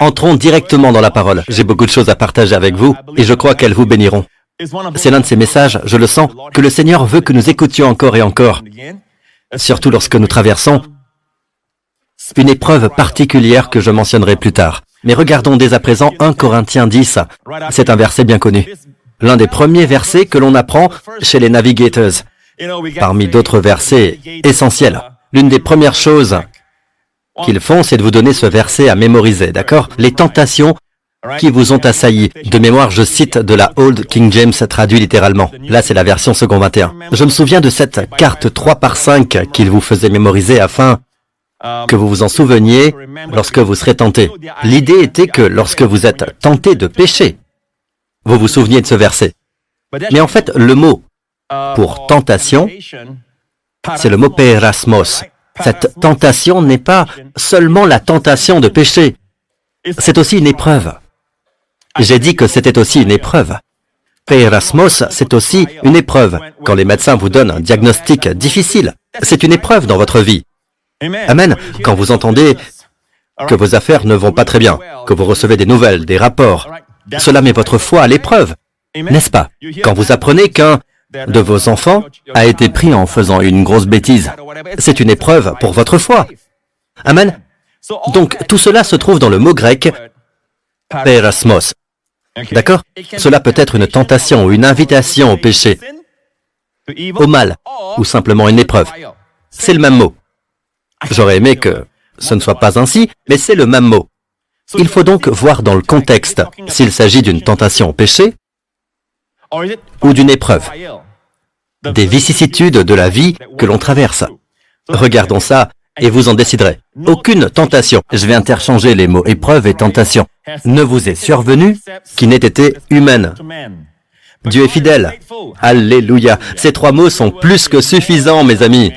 Entrons directement dans la parole. J'ai beaucoup de choses à partager avec vous et je crois qu'elles vous béniront. C'est l'un de ces messages, je le sens, que le Seigneur veut que nous écoutions encore et encore, surtout lorsque nous traversons une épreuve particulière que je mentionnerai plus tard. Mais regardons dès à présent 1 Corinthiens 10. C'est un verset bien connu. L'un des premiers versets que l'on apprend chez les navigators. Parmi d'autres versets essentiels. L'une des premières choses qu'ils font, c'est de vous donner ce verset à mémoriser, d'accord? Les tentations qui vous ont assailli. De mémoire, je cite de la Old King James traduit littéralement. Là, c'est la version second 21. Je me souviens de cette carte 3/5 qu'il vous faisait mémoriser afin que vous vous en souveniez lorsque vous serez tenté. L'idée était que lorsque vous êtes tenté de pécher, vous vous souveniez de ce verset. Mais en fait, le mot pour tentation, c'est le mot perasmos. Cette tentation n'est pas seulement la tentation de pécher, c'est aussi une épreuve. J'ai dit que c'était aussi une épreuve. Perasmos, c'est aussi une épreuve. Quand les médecins vous donnent un diagnostic difficile, c'est une épreuve dans votre vie. Amen. Quand vous entendez que vos affaires ne vont pas très bien, que vous recevez des nouvelles, des rapports, cela met votre foi à l'épreuve, n'est-ce pas? Quand vous apprenez qu'un de vos enfants a été pris en faisant une grosse bêtise, c'est une épreuve pour votre foi. Amen. Donc, tout cela se trouve dans le mot grec perasmos. D'accord? Cela peut être une tentation ou une invitation au péché, au mal, ou simplement une épreuve. C'est le même mot. J'aurais aimé que ce ne soit pas ainsi, mais c'est le même mot. Il faut donc voir dans le contexte s'il s'agit d'une tentation au péché ou d'une épreuve, des vicissitudes de la vie que l'on traverse. Regardons ça et vous en déciderez. Aucune tentation, je vais interchanger les mots épreuve et tentation, ne vous est survenue qui n'ait été humaine. Dieu est fidèle. Alléluia. Ces 3 mots sont plus que suffisants, mes amis.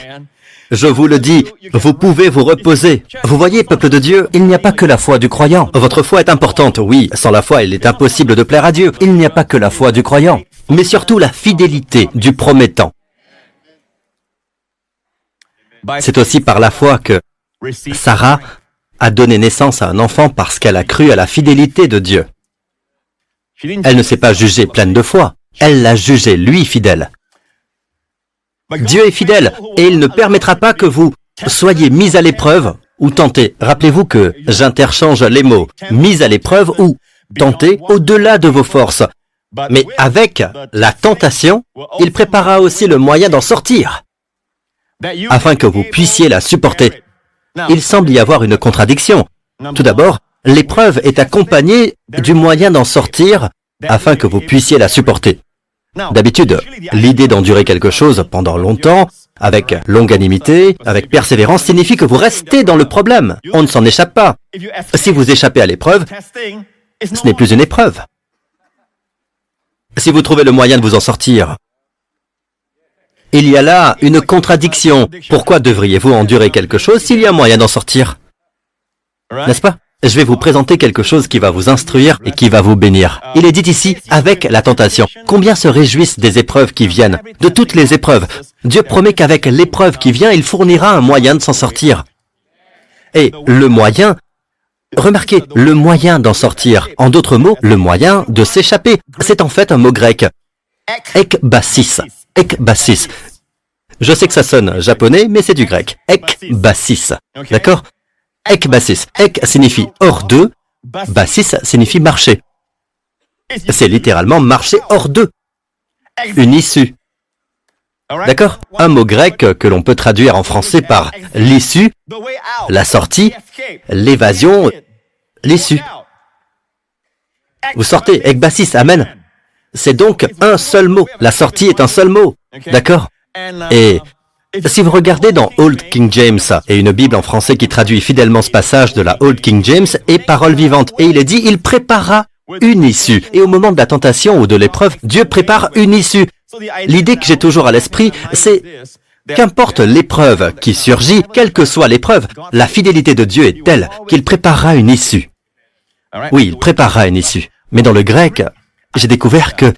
Je vous le dis, vous pouvez vous reposer. Vous voyez, peuple de Dieu, il n'y a pas que la foi du croyant. Votre foi est importante, oui. Sans la foi, il est impossible de plaire à Dieu. Il n'y a pas que la foi du croyant, mais surtout la fidélité du promettant. C'est aussi par la foi que Sarah a donné naissance à un enfant parce qu'elle a cru à la fidélité de Dieu. Elle ne s'est pas jugée pleine de foi, elle l'a jugé, lui, fidèle. Dieu est fidèle et il ne permettra pas que vous soyez mis à l'épreuve ou tentés. Rappelez-vous que j'interchange les mots mis à l'épreuve ou tentés au-delà de vos forces. Mais avec la tentation, il préparera aussi le moyen d'en sortir, afin que vous puissiez la supporter. Il semble y avoir une contradiction. Tout d'abord, l'épreuve est accompagnée du moyen d'en sortir, afin que vous puissiez la supporter. D'habitude, l'idée d'endurer quelque chose pendant longtemps, avec longanimité, avec persévérance, signifie que vous restez dans le problème. On ne s'en échappe pas. Si vous échappez à l'épreuve, ce n'est plus une épreuve. Si vous trouvez le moyen de vous en sortir, il y a là une contradiction. Pourquoi devriez-vous endurer quelque chose s'il y a moyen d'en sortir? N'est-ce pas? Je vais vous présenter quelque chose qui va vous instruire et qui va vous bénir. Il est dit ici, avec la tentation. Combien se réjouissent des épreuves qui viennent, de toutes les épreuves. Dieu promet qu'avec l'épreuve qui vient, il fournira un moyen de s'en sortir. Et le moyen, remarquez, le moyen d'en sortir. En d'autres mots, le moyen de s'échapper. C'est en fait un mot grec. Ekbasis. Ekbasis. Je sais que ça sonne japonais, mais c'est du grec. Ekbasis. D'accord? Ekbasis. Ek signifie hors d'eux, basis signifie marcher. C'est littéralement marcher hors d'eux. Une issue. D'accord? Un mot grec que l'on peut traduire en français par l'issue, la sortie, l'évasion, l'issue. Vous sortez, ekbasis, amen. C'est donc un seul mot. La sortie est un seul mot. D'accord? Et si vous regardez dans Old King James, et une Bible en français qui traduit fidèlement ce passage de la Old King James est parole vivante, et il est dit, il préparera une issue. Et au moment de la tentation ou de l'épreuve, Dieu prépare une issue. L'idée que j'ai toujours à l'esprit, c'est qu'importe l'épreuve qui surgit, quelle que soit l'épreuve, la fidélité de Dieu est telle qu'il préparera une issue. Oui, il préparera une issue. Mais dans le grec, j'ai découvert que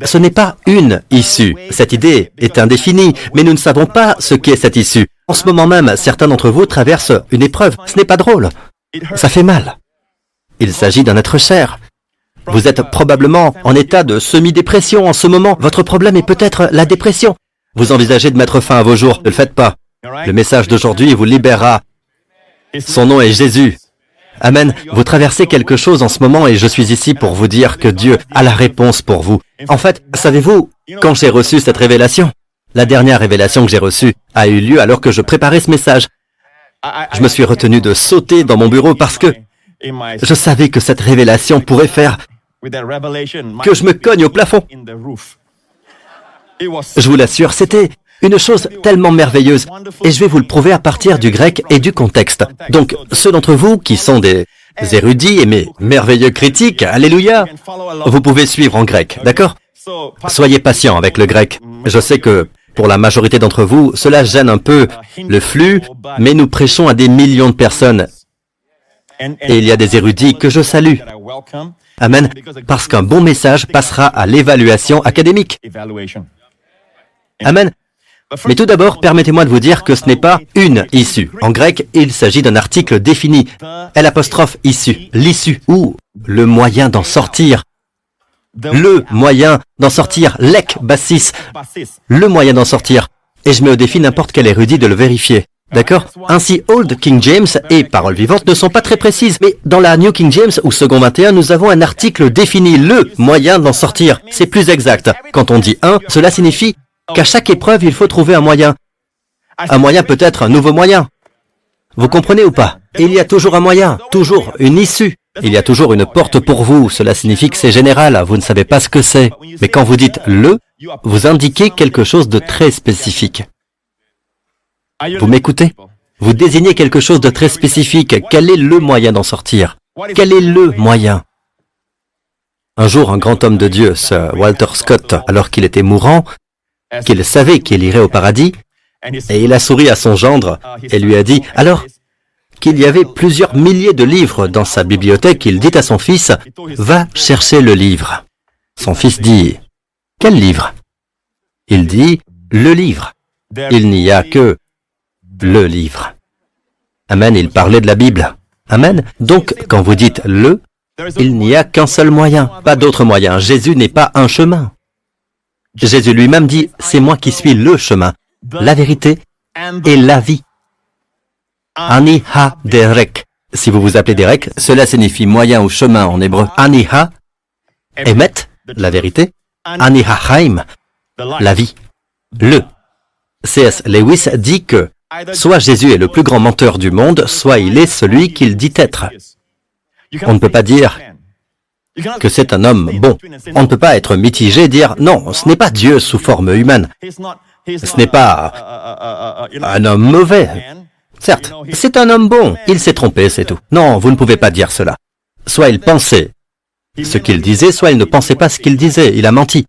ce n'est pas une issue. Cette idée est indéfinie, mais nous ne savons pas ce qu'est cette issue. En ce moment même, certains d'entre vous traversent une épreuve. Ce n'est pas drôle. Ça fait mal. Il s'agit d'un être cher. Vous êtes probablement en état de semi-dépression en ce moment. Votre problème est peut-être la dépression. Vous envisagez de mettre fin à vos jours. Ne le faites pas. Le message d'aujourd'hui vous libérera. Son nom est Jésus. Amen. Vous traversez quelque chose en ce moment et je suis ici pour vous dire que Dieu a la réponse pour vous. En fait, savez-vous, quand j'ai reçu cette révélation, la dernière révélation que j'ai reçue a eu lieu alors que je préparais ce message. Je me suis retenu de sauter dans mon bureau parce que je savais que cette révélation pourrait faire que je me cogne au plafond. Je vous l'assure, c'était une chose tellement merveilleuse. Et je vais vous le prouver à partir du grec et du contexte. Donc, ceux d'entre vous qui sont des érudits et mes merveilleux critiques, alléluia, vous pouvez suivre en grec, d'accord? Soyez patients avec le grec. Je sais que pour la majorité d'entre vous, cela gêne un peu le flux, mais nous prêchons à des millions de personnes. Et il y a des érudits que je salue. Amen. Parce qu'un bon message passera à l'évaluation académique. Amen. Mais tout d'abord, permettez-moi de vous dire que ce n'est pas une issue. En grec, il s'agit d'un article défini. Issue, l'issue, ou le moyen d'en sortir. Le moyen d'en sortir, lek bassis, le moyen d'en sortir. Et je mets au défi n'importe quel érudit de le vérifier. D'accord? Ainsi, Old King James et Paroles vivantes ne sont pas très précises, mais dans la New King James ou Second 21, nous avons un article défini, le moyen d'en sortir. C'est plus exact. Quand on dit un, cela signifie qu'à chaque épreuve, il faut trouver un moyen. Un moyen peut être un nouveau moyen. Vous comprenez ou pas? Il y a toujours un moyen, toujours une issue. Il y a toujours une porte pour vous. Cela signifie que c'est général, vous ne savez pas ce que c'est. Mais quand vous dites « le », vous indiquez quelque chose de très spécifique. Vous m'écoutez? Vous désignez quelque chose de très spécifique. Quel est le moyen d'en sortir? Quel est le moyen? Un jour, un grand homme de Dieu, Sir Walter Scott, alors qu'il était mourant, qu'il savait qu'il irait au paradis, et il a souri à son gendre et lui a dit, alors qu'il y avait plusieurs milliers de livres dans sa bibliothèque, il dit à son fils, « Va chercher le livre. » Son fils dit, « Quel livre ?» Il dit, « Le livre. » Il n'y a que le livre. Amen, il parlait de la Bible. Amen. Donc, quand vous dites « le », il n'y a qu'un seul moyen, pas d'autre moyen. Jésus n'est pas un chemin. Jésus lui-même dit, « C'est moi qui suis le chemin, la vérité et la vie. » Aniha derek. Si vous vous appelez Derek, cela signifie moyen ou chemin en hébreu. Aniha, Emet, la vérité. Aniha Chaim, la vie. Le. C.S. Lewis dit que soit Jésus est le plus grand menteur du monde, soit il est celui qu'il dit être. On ne peut pas dire que c'est un homme bon. On ne peut pas être mitigé et dire non, ce n'est pas Dieu sous forme humaine. Ce n'est pas un homme mauvais. Certes, c'est un homme bon. Il s'est trompé, c'est tout. Non, vous ne pouvez pas dire cela. Soit il pensait ce qu'il disait, soit il ne pensait pas ce qu'il disait. Il a menti.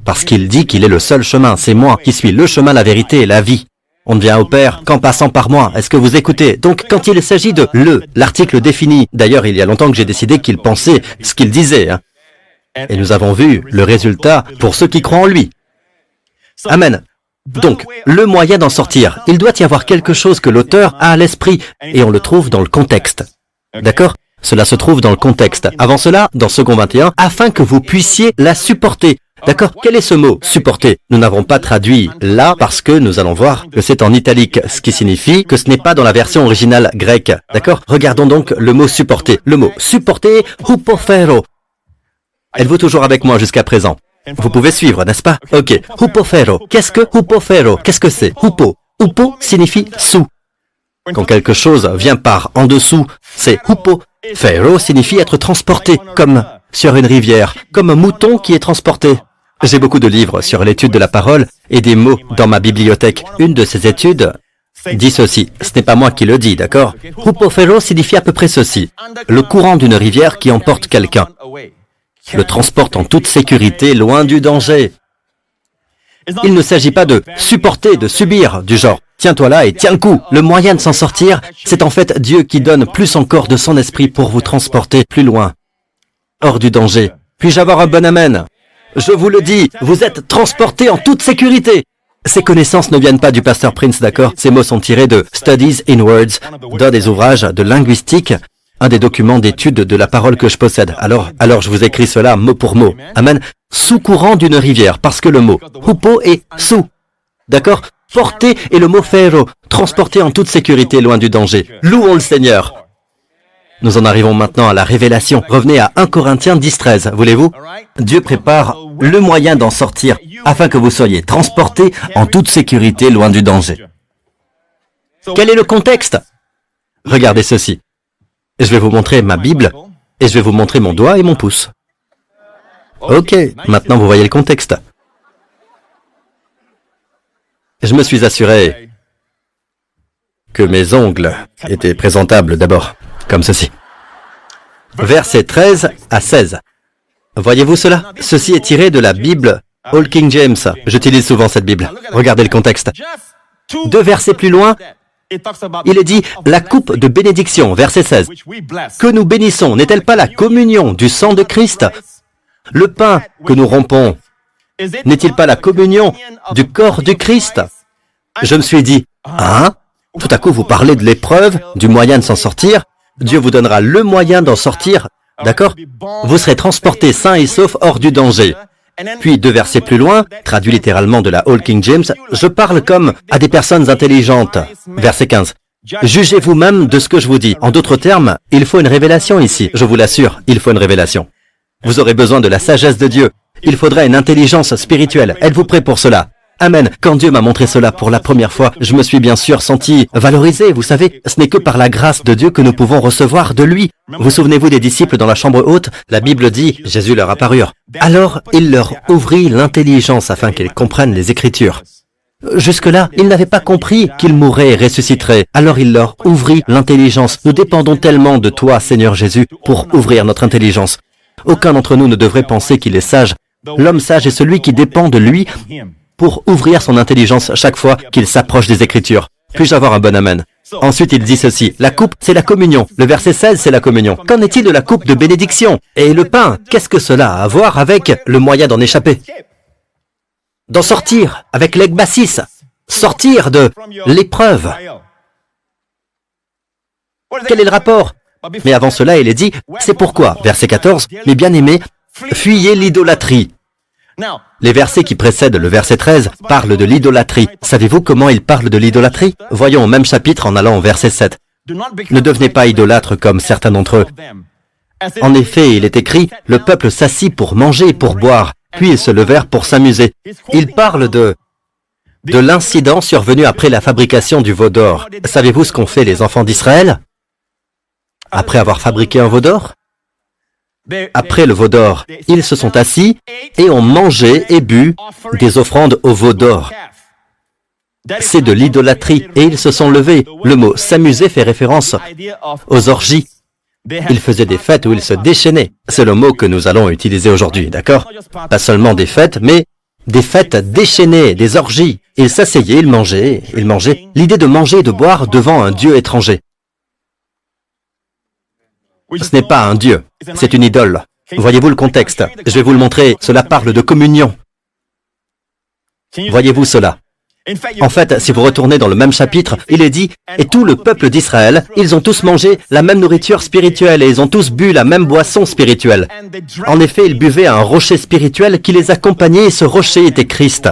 Parce qu'il dit qu'il est le seul chemin. C'est moi qui suis le chemin, la vérité et la vie. On ne vient au Père qu'en passant par moi. Est-ce que vous écoutez? Donc, quand il s'agit de l'article défini, d'ailleurs, il y a longtemps que j'ai décidé qu'il pensait ce qu'il disait. Hein. Et nous avons vu le résultat pour ceux qui croient en lui. Amen. Donc, le moyen d'en sortir, il doit y avoir quelque chose que l'auteur a à l'esprit, et on le trouve dans le contexte. D'accord? Cela se trouve dans le contexte. Avant cela, dans Second 21, afin que vous puissiez la supporter. D'accord? Quel est ce mot, supporter? Nous n'avons pas traduit là parce que nous allons voir que c'est en italique, ce qui signifie que ce n'est pas dans la version originale grecque. D'accord? Regardons donc le mot supporter. Le mot supporter, hupofero. Êtes-vous toujours avec moi jusqu'à présent? Vous pouvez suivre, n'est-ce pas? Ok. Hupofero. Qu'est-ce que hupofero? Qu'est-ce que c'est? Hupo. Hupo signifie sous. Quand quelque chose vient par en dessous, c'est hupo. Pharaoh signifie être transporté, comme sur une rivière, comme un mouton qui est transporté. J'ai beaucoup de livres sur l'étude de la parole et des mots dans ma bibliothèque. Une de ces études dit ceci. Ce n'est pas moi qui le dis, d'accord? Hupofero signifie à peu près ceci. Le courant d'une rivière qui emporte quelqu'un. Le transporte en toute sécurité, loin du danger. Il ne s'agit pas de supporter, de subir, du genre « tiens-toi là et tiens le coup ». Le moyen de s'en sortir, c'est en fait Dieu qui donne plus encore de son esprit pour vous transporter plus loin, hors du danger. Puis-je avoir un bon amen? Je vous le dis, vous êtes transportés en toute sécurité. Ces connaissances ne viennent pas du pasteur Prince, d'accord? Ces mots sont tirés de Studies in Words, d'un des ouvrages de linguistique un des documents d'étude de la parole que je possède. Alors je vous écris cela mot pour mot. Amen. Sous courant d'une rivière, parce que le mot hupo est sous. D'accord? Porter est le mot phero, transporter en toute sécurité loin du danger. Louons le Seigneur. Nous en arrivons maintenant à la révélation. Revenez à 1 Corinthiens 10-13, voulez-vous? Dieu prépare le moyen d'en sortir afin que vous soyez transportés en toute sécurité loin du danger. Quel est le contexte? Regardez ceci. Je vais vous montrer ma Bible et je vais vous montrer mon doigt et mon pouce. Ok, maintenant vous voyez le contexte. Je me suis assuré que mes ongles étaient présentables d'abord, comme ceci. Versets 13 à 16. Voyez-vous cela? Ceci est tiré de la Bible All King James. J'utilise souvent cette Bible. Regardez le contexte. 2 versets plus loin, il est dit « La coupe de bénédiction », verset 16. « Que nous bénissons, n'est-elle pas la communion du sang de Christ? Le pain que nous rompons, n'est-il pas la communion du corps du Christ ?» Je me suis dit « Hein? Tout à coup vous parlez de l'épreuve, du moyen de s'en sortir. Dieu vous donnera le moyen d'en sortir, d'accord? Vous serez transportés sains et saufs hors du danger. » Puis 2 versets plus loin, traduit littéralement de la All King James, je parle comme à des personnes intelligentes. Verset 15. Jugez vous-même de ce que je vous dis. En d'autres termes, il faut une révélation ici. Je vous l'assure, il faut une révélation. Vous aurez besoin de la sagesse de Dieu. Il faudra une intelligence spirituelle. Êtes-vous prêts pour cela? Amen. Quand Dieu m'a montré cela pour la première fois, je me suis bien sûr senti valorisé. Vous savez, ce n'est que par la grâce de Dieu que nous pouvons recevoir de lui. Vous souvenez-vous des disciples dans la chambre haute? La Bible dit, Jésus leur apparut. Alors, il leur ouvrit l'intelligence afin qu'ils comprennent les Écritures. Jusque-là, ils n'avaient pas compris qu'ils mourraient et ressusciteraient. Alors il leur ouvrit l'intelligence. Nous dépendons tellement de toi, Seigneur Jésus, pour ouvrir notre intelligence. Aucun d'entre nous ne devrait penser qu'il est sage. L'homme sage est celui qui dépend de lui pour ouvrir son intelligence chaque fois qu'il s'approche des Écritures. Puis-je avoir un bon amen? Ensuite, il dit ceci, la coupe, c'est la communion. Le verset 16, c'est la communion. Qu'en est-il de la coupe de bénédiction? Et le pain, qu'est-ce que cela a à voir avec le moyen d'en échapper? D'en sortir avec l'ekbasis, sortir de l'épreuve. Quel est le rapport? Mais avant cela, il est dit, c'est pourquoi, verset 14, mes bien-aimés, fuyez l'idolâtrie. Les versets qui précèdent le verset 13 parlent de l'idolâtrie. Savez-vous comment ils parlent de l'idolâtrie? Voyons au même chapitre en allant au verset 7. Ne devenez pas idolâtres comme certains d'entre eux. En effet, il est écrit, le peuple s'assit pour manger et pour boire, puis ils se levèrent pour s'amuser. Il parle de l'incident survenu après la fabrication du veau d'or. Savez-vous ce qu'ont fait les enfants d'Israël après avoir fabriqué un veau d'or? Après le veau d'or, ils se sont assis et ont mangé et bu des offrandes au veau d'or. C'est de l'idolâtrie et ils se sont levés. Le mot « s'amuser » fait référence aux orgies. Ils faisaient des fêtes où ils se déchaînaient. C'est le mot que nous allons utiliser aujourd'hui, d'accord? Pas seulement des fêtes, mais des fêtes déchaînées, des orgies. Ils s'asseyaient, ils mangeaient. L'idée de manger et de boire devant un dieu étranger. Ce n'est pas un dieu, c'est une idole. Voyez-vous le contexte? Je vais vous le montrer, cela parle de communion. Voyez-vous cela? En fait, si vous retournez dans le même chapitre, il est dit « Et tout le peuple d'Israël, ils ont tous mangé la même nourriture spirituelle et ils ont tous bu la même boisson spirituelle. En effet, ils buvaient à un rocher spirituel qui les accompagnait et ce rocher était Christ. »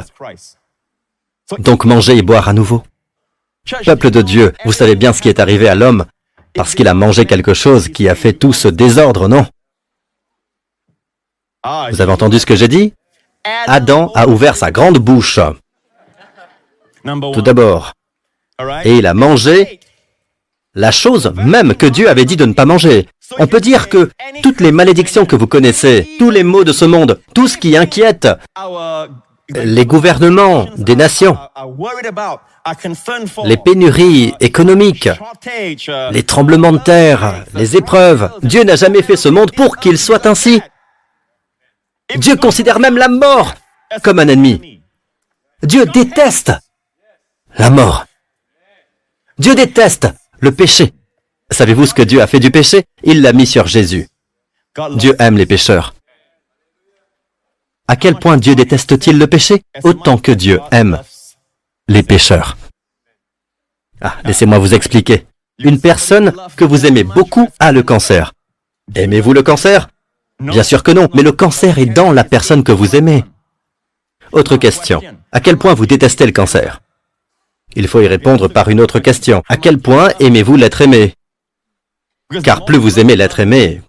Donc manger et boire à nouveau. Peuple de Dieu, vous savez bien ce qui est arrivé à l'homme parce qu'il a mangé quelque chose qui a fait tout ce désordre, non? Vous avez entendu ce que j'ai dit? Adam a ouvert sa grande bouche. Tout d'abord. Et il a mangé la chose même que Dieu avait dit de ne pas manger. On peut dire que toutes les malédictions que vous connaissez, tous les maux de ce monde, tout ce qui inquiète les gouvernements des nations, les pénuries économiques, les tremblements de terre, les épreuves. Dieu n'a jamais fait ce monde pour qu'il soit ainsi. Dieu considère même la mort comme un ennemi. Dieu déteste la mort. Dieu déteste le péché. Savez-vous ce que Dieu a fait du péché? Il l'a mis sur Jésus. Dieu aime les pécheurs. À quel point Dieu déteste-t-il le péché? Autant que Dieu aime les pécheurs. Laissez-moi vous expliquer. Une personne que vous aimez beaucoup a le cancer. Aimez-vous le cancer? Bien sûr que non, mais le cancer est dans la personne que vous aimez. Autre question. À quel point vous détestez le cancer? Il faut y répondre par une autre question. À quel point aimez-vous l'être aimé? Car plus vous aimez l'être aimé,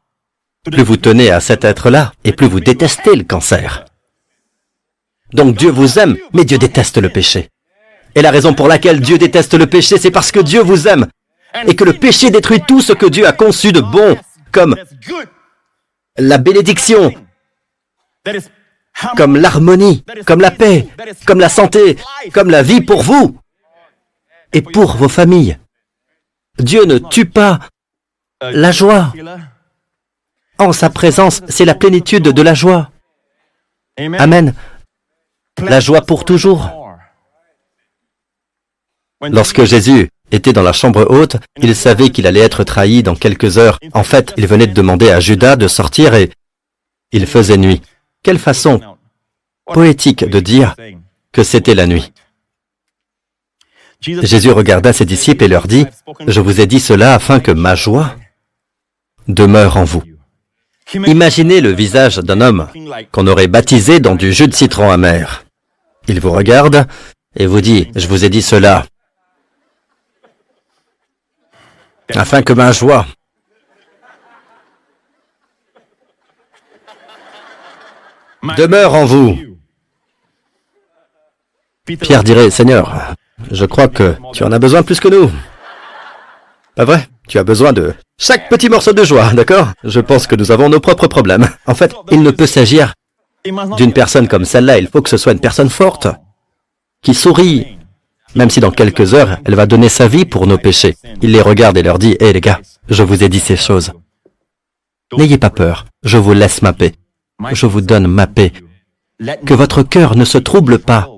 plus vous tenez à cet être-là, et plus vous détestez le cancer. Donc Dieu vous aime, mais Dieu déteste le péché. Et la raison pour laquelle Dieu déteste le péché, c'est parce que Dieu vous aime, et que le péché détruit tout ce que Dieu a conçu de bon, comme la bénédiction, comme l'harmonie, comme la paix, comme la santé, comme la vie pour vous et pour vos familles. Dieu ne tue pas la joie. En sa présence, c'est la plénitude de la joie. Amen. La joie pour toujours. Lorsque Jésus était dans la chambre haute, il savait qu'il allait être trahi dans quelques heures. En fait, il venait de demander à Judas de sortir et il faisait nuit. Quelle façon poétique de dire que c'était la nuit. Jésus regarda ses disciples et leur dit, « Je vous ai dit cela afin que ma joie demeure en vous. » Imaginez le visage d'un homme qu'on aurait baptisé dans du jus de citron amer. Il vous regarde et vous dit, « Je vous ai dit cela afin que ma joie demeure en vous. » Pierre dirait, « Seigneur, je crois que tu en as besoin plus que nous. » Pas vrai? Tu as besoin de chaque petit morceau de joie, d'accord? Je pense que nous avons nos propres problèmes. En fait, il ne peut s'agir d'une personne comme celle-là. Il faut que ce soit une personne forte, qui sourit, même si dans quelques heures, elle va donner sa vie pour nos péchés. Il les regarde et leur dit, « Hé les gars, je vous ai dit ces choses. N'ayez pas peur, je vous laisse ma paix. Je vous donne ma paix. Que votre cœur ne se trouble pas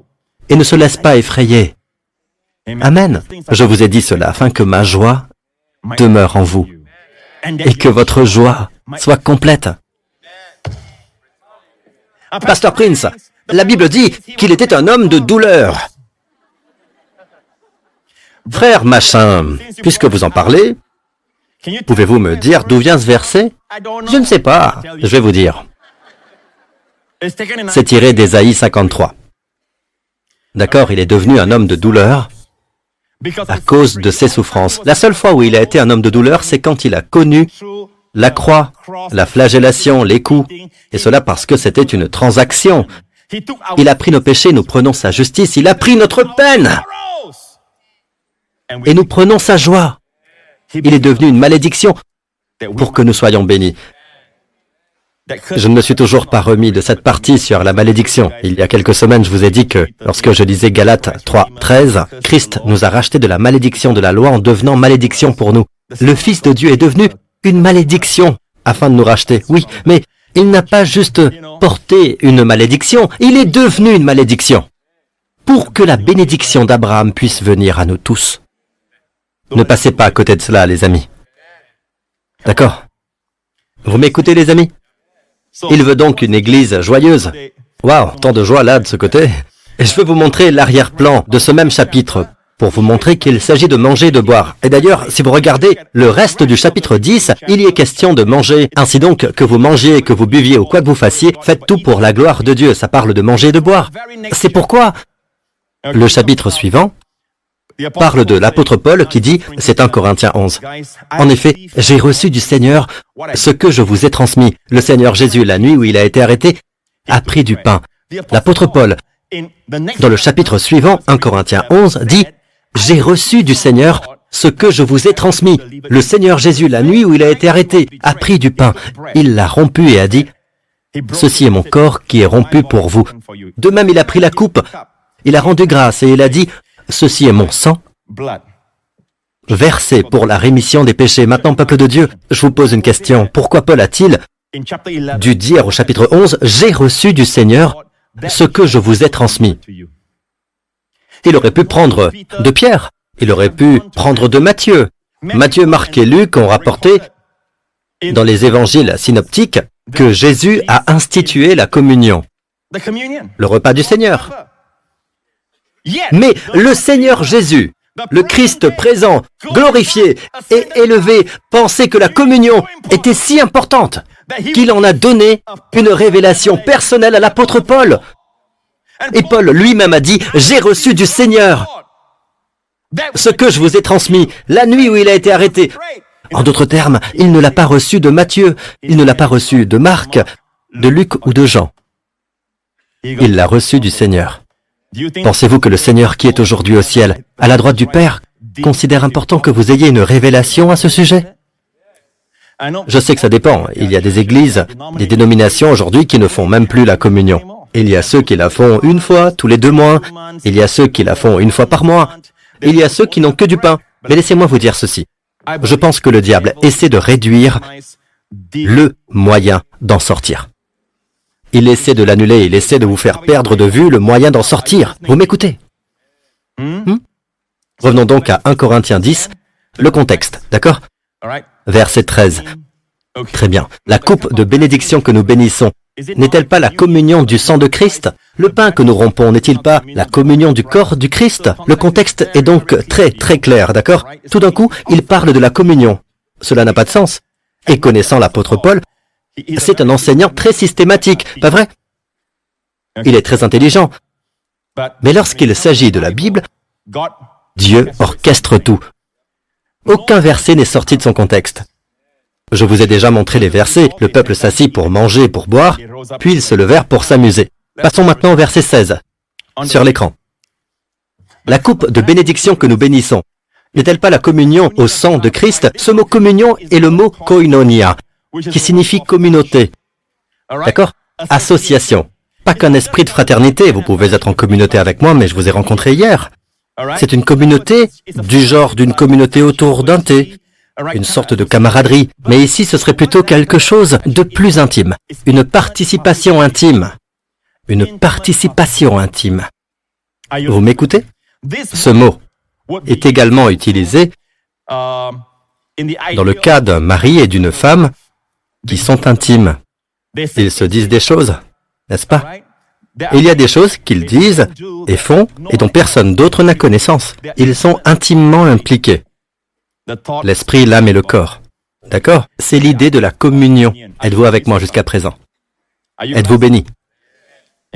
et ne se laisse pas effrayer. Amen. Je vous ai dit cela afin que ma joie demeure en vous et que votre joie soit complète. » Pasteur Prince, la Bible dit qu'il était un homme de douleur. Frère machin, puisque vous en parlez, pouvez-vous me dire d'où vient ce verset? Je ne sais pas, je vais vous dire. C'est tiré d'Ésaïe 53. D'accord, il est devenu un homme de douleur à cause de ses souffrances. La seule fois où il a été un homme de douleur, c'est quand il a connu la croix, la flagellation, les coups, et cela parce que c'était une transaction. Il a pris nos péchés, nous prenons sa justice, il a pris notre peine, et nous prenons sa joie. Il est devenu une malédiction pour que nous soyons bénis. Je ne me suis toujours pas remis de cette partie sur la malédiction. Il y a quelques semaines, je vous ai dit que lorsque je lisais Galates 3:13, Christ nous a racheté de la malédiction de la loi en devenant malédiction pour nous. Le Fils de Dieu est devenu une malédiction afin de nous racheter. Oui, mais il n'a pas juste porté une malédiction, il est devenu une malédiction pour que la bénédiction d'Abraham puisse venir à nous tous. Ne passez pas à côté de cela, les amis. D'accord? Vous m'écoutez, les amis? Il veut donc une église joyeuse. Waouh, tant de joie là, de ce côté. Et je veux vous montrer l'arrière-plan de ce même chapitre, pour vous montrer qu'il s'agit de manger et de boire. Et d'ailleurs, si vous regardez le reste du chapitre 10, il y est question de manger. Ainsi donc, que vous mangiez, que vous buviez ou quoi que vous fassiez, faites tout pour la gloire de Dieu. Ça parle de manger et de boire. C'est pourquoi le chapitre suivant parle de l'apôtre Paul qui dit, c'est 1 Corinthiens 11. En effet, j'ai reçu du Seigneur ce que je vous ai transmis. Le Seigneur Jésus, la nuit où il a été arrêté, a pris du pain. L'apôtre Paul, dans le chapitre suivant, 1 Corinthiens 11, dit, j'ai reçu du Seigneur ce que je vous ai transmis. Le Seigneur Jésus, la nuit où il a été arrêté, a pris du pain. Il l'a rompu et a dit, ceci est mon corps qui est rompu pour vous. De même, il a pris la coupe. Il a rendu grâce et il a dit, ceci est mon sang, versé pour la rémission des péchés. Maintenant, peuple de Dieu, je vous pose une question. Pourquoi Paul a-t-il dû dire au chapitre 11, « J'ai reçu du Seigneur ce que je vous ai transmis ». Il aurait pu prendre de Pierre, il aurait pu prendre de Matthieu. Matthieu, Marc et Luc ont rapporté dans les évangiles synoptiques que Jésus a institué la communion, le repas du Seigneur. Mais le Seigneur Jésus, Le Christ présent, glorifié et élevé, pensait que la communion était si importante qu'il en a donné une révélation personnelle à l'apôtre Paul. Et Paul lui-même a dit, « J'ai reçu du Seigneur ce que je vous ai transmis la nuit où il a été arrêté. » En d'autres termes, il ne l'a pas reçu de Matthieu, il ne l'a pas reçu de Marc, de Luc ou de Jean. Il l'a reçu du Seigneur. Pensez-vous que le Seigneur qui est aujourd'hui au ciel, à la droite du Père, considère important que vous ayez une révélation à ce sujet? Je sais que ça dépend. Il y a des églises, des dénominations aujourd'hui qui ne font même plus la communion. Il y a ceux qui la font une fois tous les 2 mois. Il y a ceux qui la font une fois par mois. Il y a ceux qui n'ont que du pain. Mais laissez-moi vous dire ceci. Je pense que le diable essaie de réduire le moyen d'en sortir. Il essaie de l'annuler, il essaie de vous faire perdre de vue le moyen d'en sortir. Vous m'écoutez? Revenons donc à 1 Corinthiens 10, le contexte, d'accord? Verset 13. Très bien. La coupe de bénédiction que nous bénissons, n'est-elle pas la communion du sang de Christ? Le pain que nous rompons, n'est-il pas la communion du corps du Christ? Le contexte est donc très clair, d'accord? Tout d'un coup, il parle de la communion. Cela n'a pas de sens. Et connaissant l'apôtre Paul, c'est un enseignant très systématique, pas vrai? Il est très intelligent. Mais lorsqu'il s'agit de la Bible, Dieu orchestre tout. Aucun verset n'est sorti de son contexte. Je vous ai déjà montré les versets. Le peuple s'assit pour manger, pour boire, puis ils se levèrent pour s'amuser. Passons maintenant au verset 16, sur l'écran. La coupe de bénédiction que nous bénissons, n'est-elle pas la communion au sang de Christ? Ce mot communion est le mot koinonia, qui signifie communauté. D'accord? Association. Pas qu'un esprit de fraternité, vous pouvez être en communauté avec moi, mais je vous ai rencontré hier. C'est une communauté du genre d'une communauté autour d'un thé, une sorte de camaraderie. Mais ici, ce serait plutôt quelque chose de plus intime. Une participation intime. Une participation intime. Vous m'écoutez? Ce mot est également utilisé dans le cas d'un mari et d'une femme qui sont intimes. Ils se disent des choses, n'est-ce pas? Il y a des choses qu'ils disent et font et dont personne d'autre n'a connaissance. Ils sont intimement impliqués. L'esprit, l'âme et le corps. D'accord? C'est l'idée de la communion. Êtes-vous avec moi jusqu'à présent? Êtes-vous bénis?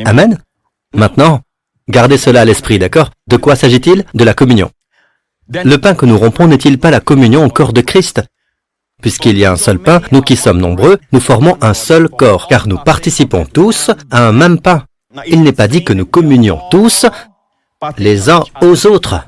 Amen? Maintenant, gardez cela à l'esprit, d'accord? De quoi s'agit-il? De la communion. Le pain que nous rompons n'est-il pas la communion au corps de Christ? Puisqu'il y a un seul pain, nous qui sommes nombreux, nous formons un seul corps, car nous participons tous à un même pain. Il n'est pas dit que nous communions tous les uns aux autres.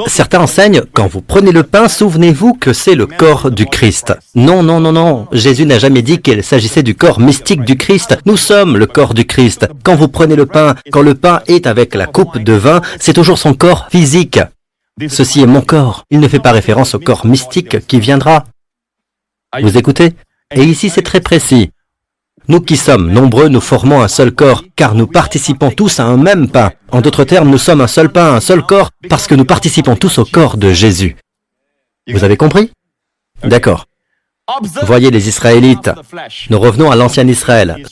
Certains enseignent, quand vous prenez le pain, souvenez-vous que c'est le corps du Christ. Non. Jésus n'a jamais dit qu'il s'agissait du corps mystique du Christ. Nous sommes le corps du Christ. Quand vous prenez le pain, quand le pain est avec la coupe de vin, c'est toujours son corps physique. Ceci est mon corps. Il ne fait pas référence au corps mystique qui viendra. Vous écoutez? Et ici, c'est très précis. Nous qui sommes nombreux, nous formons un seul corps, car nous participons tous à un même pain. En d'autres termes, nous sommes un seul pain, un seul corps, parce que nous participons tous au corps de Jésus. Vous avez compris? D'accord. Voyez les Israélites. Nous revenons à l'ancien Israël.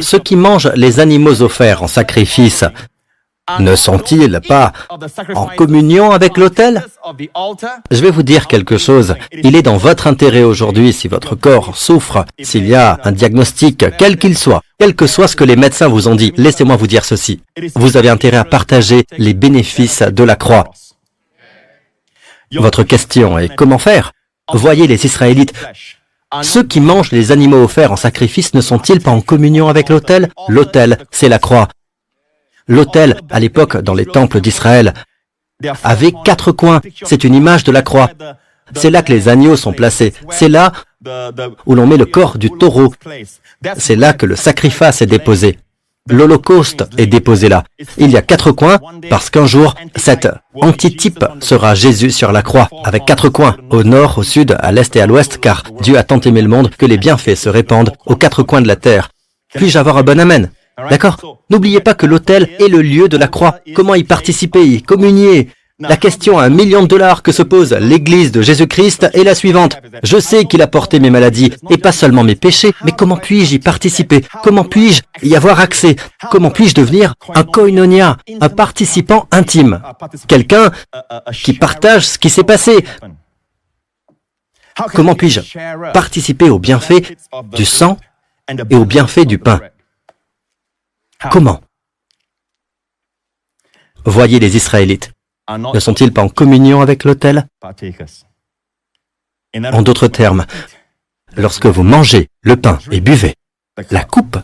Ceux qui mangent les animaux offerts en sacrifice, ne sont-ils pas en communion avec l'autel? Je vais vous dire quelque chose. Il est dans votre intérêt aujourd'hui, si votre corps souffre, s'il y a un diagnostic, quel qu'il soit, quel que soit ce que les médecins vous ont dit, laissez-moi vous dire ceci. Vous avez intérêt à partager les bénéfices de la croix. Votre question est comment faire? Voyez les Israélites. Ceux qui mangent les animaux offerts en sacrifice ne sont-ils pas en communion avec l'autel? L'autel, c'est la croix. L'autel, à l'époque, dans les temples d'Israël, avait 4 coins. C'est une image de la croix. C'est là que les agneaux sont placés. C'est là où l'on met le corps du taureau. C'est là que le sacrifice est déposé. L'Holocauste est déposé là. Il y a 4 coins parce qu'un jour, cet antitype sera Jésus sur la croix, avec 4 coins, au nord, au sud, à l'est et à l'ouest, car Dieu a tant aimé le monde que les bienfaits se répandent aux 4 coins de la terre. Puis-je avoir un bon amen? D'accord? N'oubliez pas que l'autel est le lieu de la croix. Comment y participer, y communier? La question à $1 million que se pose l'Église de Jésus-Christ est la suivante. Je sais qu'il a porté mes maladies, et pas seulement mes péchés, mais comment puis-je y participer? Comment puis-je y avoir accès? Comment puis-je devenir un koinonia, un participant intime? Quelqu'un qui partage ce qui s'est passé. Comment puis-je participer aux bienfaits du sang et aux bienfaits du pain? Comment? Voyez les Israélites. Ne sont-ils pas en communion avec l'autel? En d'autres termes, lorsque vous mangez le pain et buvez la coupe,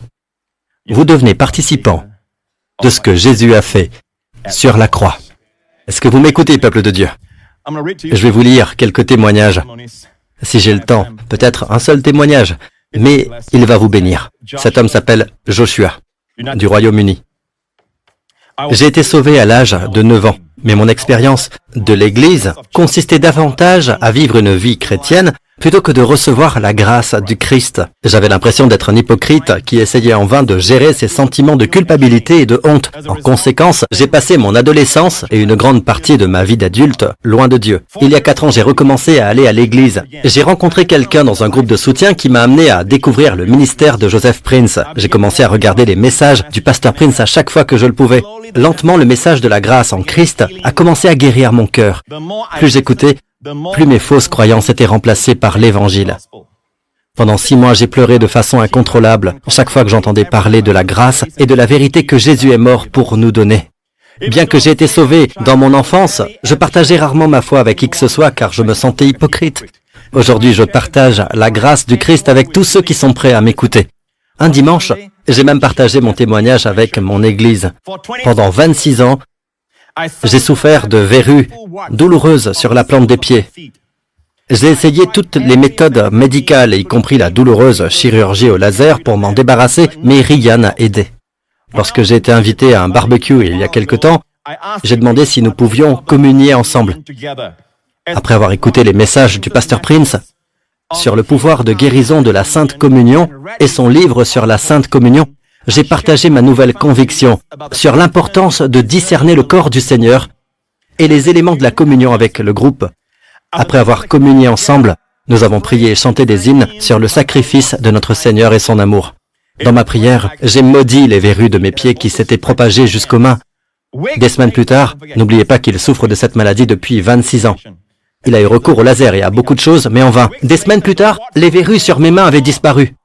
vous devenez participant de ce que Jésus a fait sur la croix. Est-ce que vous m'écoutez, peuple de Dieu? Je vais vous lire quelques témoignages. Si j'ai le temps, peut-être un seul témoignage, mais il va vous bénir. Cet homme s'appelle Joshua, du Royaume-Uni. J'ai été sauvé à l'âge de 9 ans, mais mon expérience de l'Église consistait davantage à vivre une vie chrétienne plutôt que de recevoir la grâce du Christ. J'avais l'impression d'être un hypocrite qui essayait en vain de gérer ses sentiments de culpabilité et de honte. En conséquence, j'ai passé mon adolescence et une grande partie de ma vie d'adulte loin de Dieu. Il y a 4 ans, j'ai recommencé à aller à l'église. J'ai rencontré quelqu'un dans un groupe de soutien qui m'a amené à découvrir le ministère de Joseph Prince. J'ai commencé à regarder les messages du pasteur Prince à chaque fois que je le pouvais. Lentement, le message de la grâce en Christ a commencé à guérir mon cœur. Plus j'écoutais, plus mes fausses croyances étaient remplacées par l'Évangile. Pendant 6 mois, j'ai pleuré de façon incontrôlable chaque fois que j'entendais parler de la grâce et de la vérité que Jésus est mort pour nous donner. Bien que j'ai été sauvé dans mon enfance, je partageais rarement ma foi avec qui que ce soit car je me sentais hypocrite. Aujourd'hui, je partage la grâce du Christ avec tous ceux qui sont prêts à m'écouter. Un dimanche, j'ai même partagé mon témoignage avec mon Église. Pendant 26 ans, j'ai souffert de verrues douloureuses sur la plante des pieds. J'ai essayé toutes les méthodes médicales, y compris la douloureuse chirurgie au laser, pour m'en débarrasser, mais rien n'a aidé. Lorsque j'ai été invité à un barbecue il y a quelque temps, j'ai demandé si nous pouvions communier ensemble. Après avoir écouté les messages du pasteur Prince sur le pouvoir de guérison de la Sainte Communion et son livre sur la Sainte Communion, j'ai partagé ma nouvelle conviction sur l'importance de discerner le corps du Seigneur et les éléments de la communion avec le groupe. Après avoir communié ensemble, nous avons prié et chanté des hymnes sur le sacrifice de notre Seigneur et son amour. Dans ma prière, j'ai maudit les verrues de mes pieds qui s'étaient propagées jusqu'aux mains. Des semaines plus tard, n'oubliez pas qu'il souffre de cette maladie depuis 26 ans. Il a eu recours au laser et à beaucoup de choses, mais en vain. Des semaines plus tard, les verrues sur mes mains avaient disparu.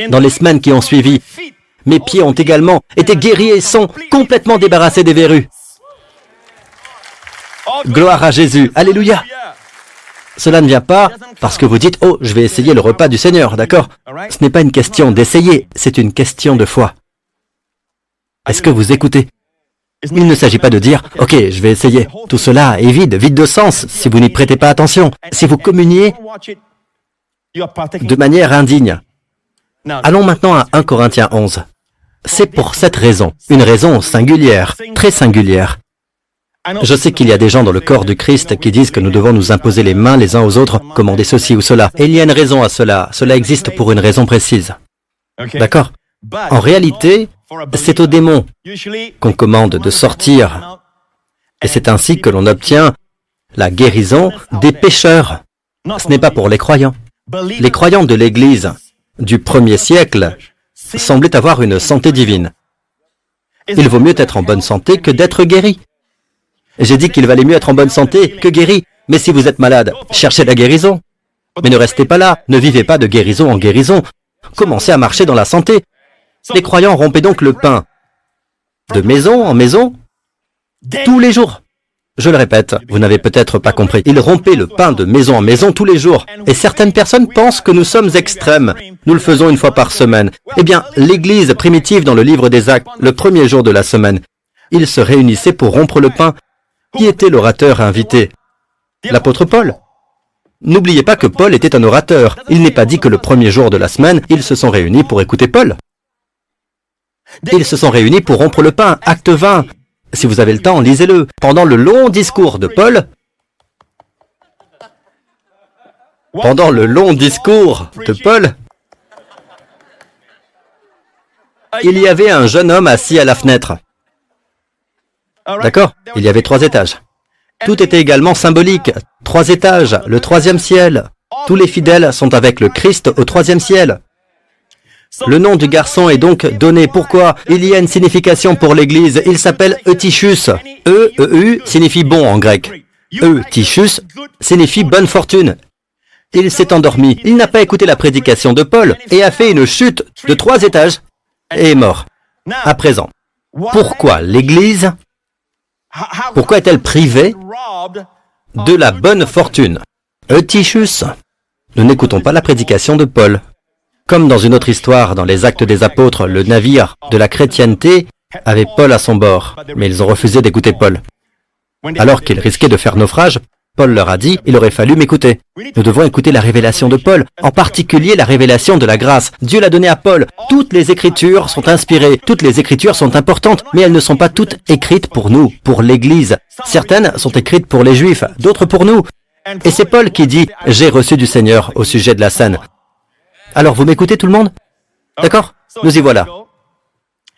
Dans les semaines qui ont suivi, mes pieds ont également été guéris et sont complètement débarrassés des verrues. Gloire à Jésus. Alléluia. Cela ne vient pas parce que vous dites « Oh, je vais essayer le repas du Seigneur, d'accord ?» Ce n'est pas une question d'essayer, c'est une question de foi. Est-ce que vous écoutez? Il ne s'agit pas de dire « Ok, je vais essayer ». Tout cela est vide, vide de sens si vous n'y prêtez pas attention. Si vous communiez de manière indigne. Allons maintenant à 1 Corinthiens 11. C'est pour cette raison, une raison singulière, très singulière. Je sais qu'il y a des gens dans le corps du Christ qui disent que nous devons nous imposer les mains les uns aux autres, commander ceci ou cela. Et il y a une raison à cela. Cela existe pour une raison précise. D'accord? En réalité, c'est aux démons qu'on commande de sortir. Et c'est ainsi que l'on obtient la guérison des pécheurs. Ce n'est pas pour les croyants. Les croyants de l'Église du 1er siècle semblaient avoir une santé divine. Il vaut mieux être en bonne santé que d'être guéri. J'ai dit qu'il valait mieux être en bonne santé que guéri. Mais si vous êtes malade, cherchez la guérison. Mais ne restez pas là, ne vivez pas de guérison en guérison. Commencez à marcher dans la santé. Les croyants rompaient donc le pain de maison en maison, tous les jours. Je le répète, vous n'avez peut-être pas compris. Ils rompaient le pain de maison en maison tous les jours. Et certaines personnes pensent que nous sommes extrêmes. Nous le faisons une fois par semaine. Eh bien, l'Église primitive dans le livre des Actes, le premier jour de la semaine, ils se réunissaient pour rompre le pain. Qui était l'orateur invité? L'apôtre Paul. N'oubliez pas que Paul était un orateur. Il n'est pas dit que le premier jour de la semaine, ils se sont réunis pour écouter Paul. Ils se sont réunis pour rompre le pain. Acte 20. Si vous avez le temps, lisez-le. Pendant le long discours de Paul, il y avait un jeune homme assis à la fenêtre. D'accord? Il y avait 3 étages. Tout était également symbolique. 3 étages, le 3e ciel. Tous les fidèles sont avec le Christ au 3e ciel. Le nom du garçon est donc donné. Pourquoi? Il y a une signification pour l'Église. Il s'appelle Eutychus. E-E-U signifie bon en grec. Eutychus signifie bonne fortune. Il s'est endormi. Il n'a pas écouté la prédication de Paul et a fait une chute de 3 étages et est mort. À présent, pourquoi l'Église, pourquoi est-elle privée de la bonne fortune? Eutychus. Nous n'écoutons pas la prédication de Paul. Comme dans une autre histoire, dans les Actes des Apôtres, le navire de la chrétienté avait Paul à son bord, mais ils ont refusé d'écouter Paul. Alors qu'ils risquaient de faire naufrage, Paul leur a dit, il aurait fallu m'écouter. Nous devons écouter la révélation de Paul, en particulier la révélation de la grâce. Dieu l'a donnée à Paul. Toutes les Écritures sont inspirées, toutes les Écritures sont importantes, mais elles ne sont pas toutes écrites pour nous, pour l'Église. Certaines sont écrites pour les Juifs, d'autres pour nous. Et c'est Paul qui dit, j'ai reçu du Seigneur au sujet de la scène. Alors vous m'écoutez tout le monde? D'accord? Nous y voilà.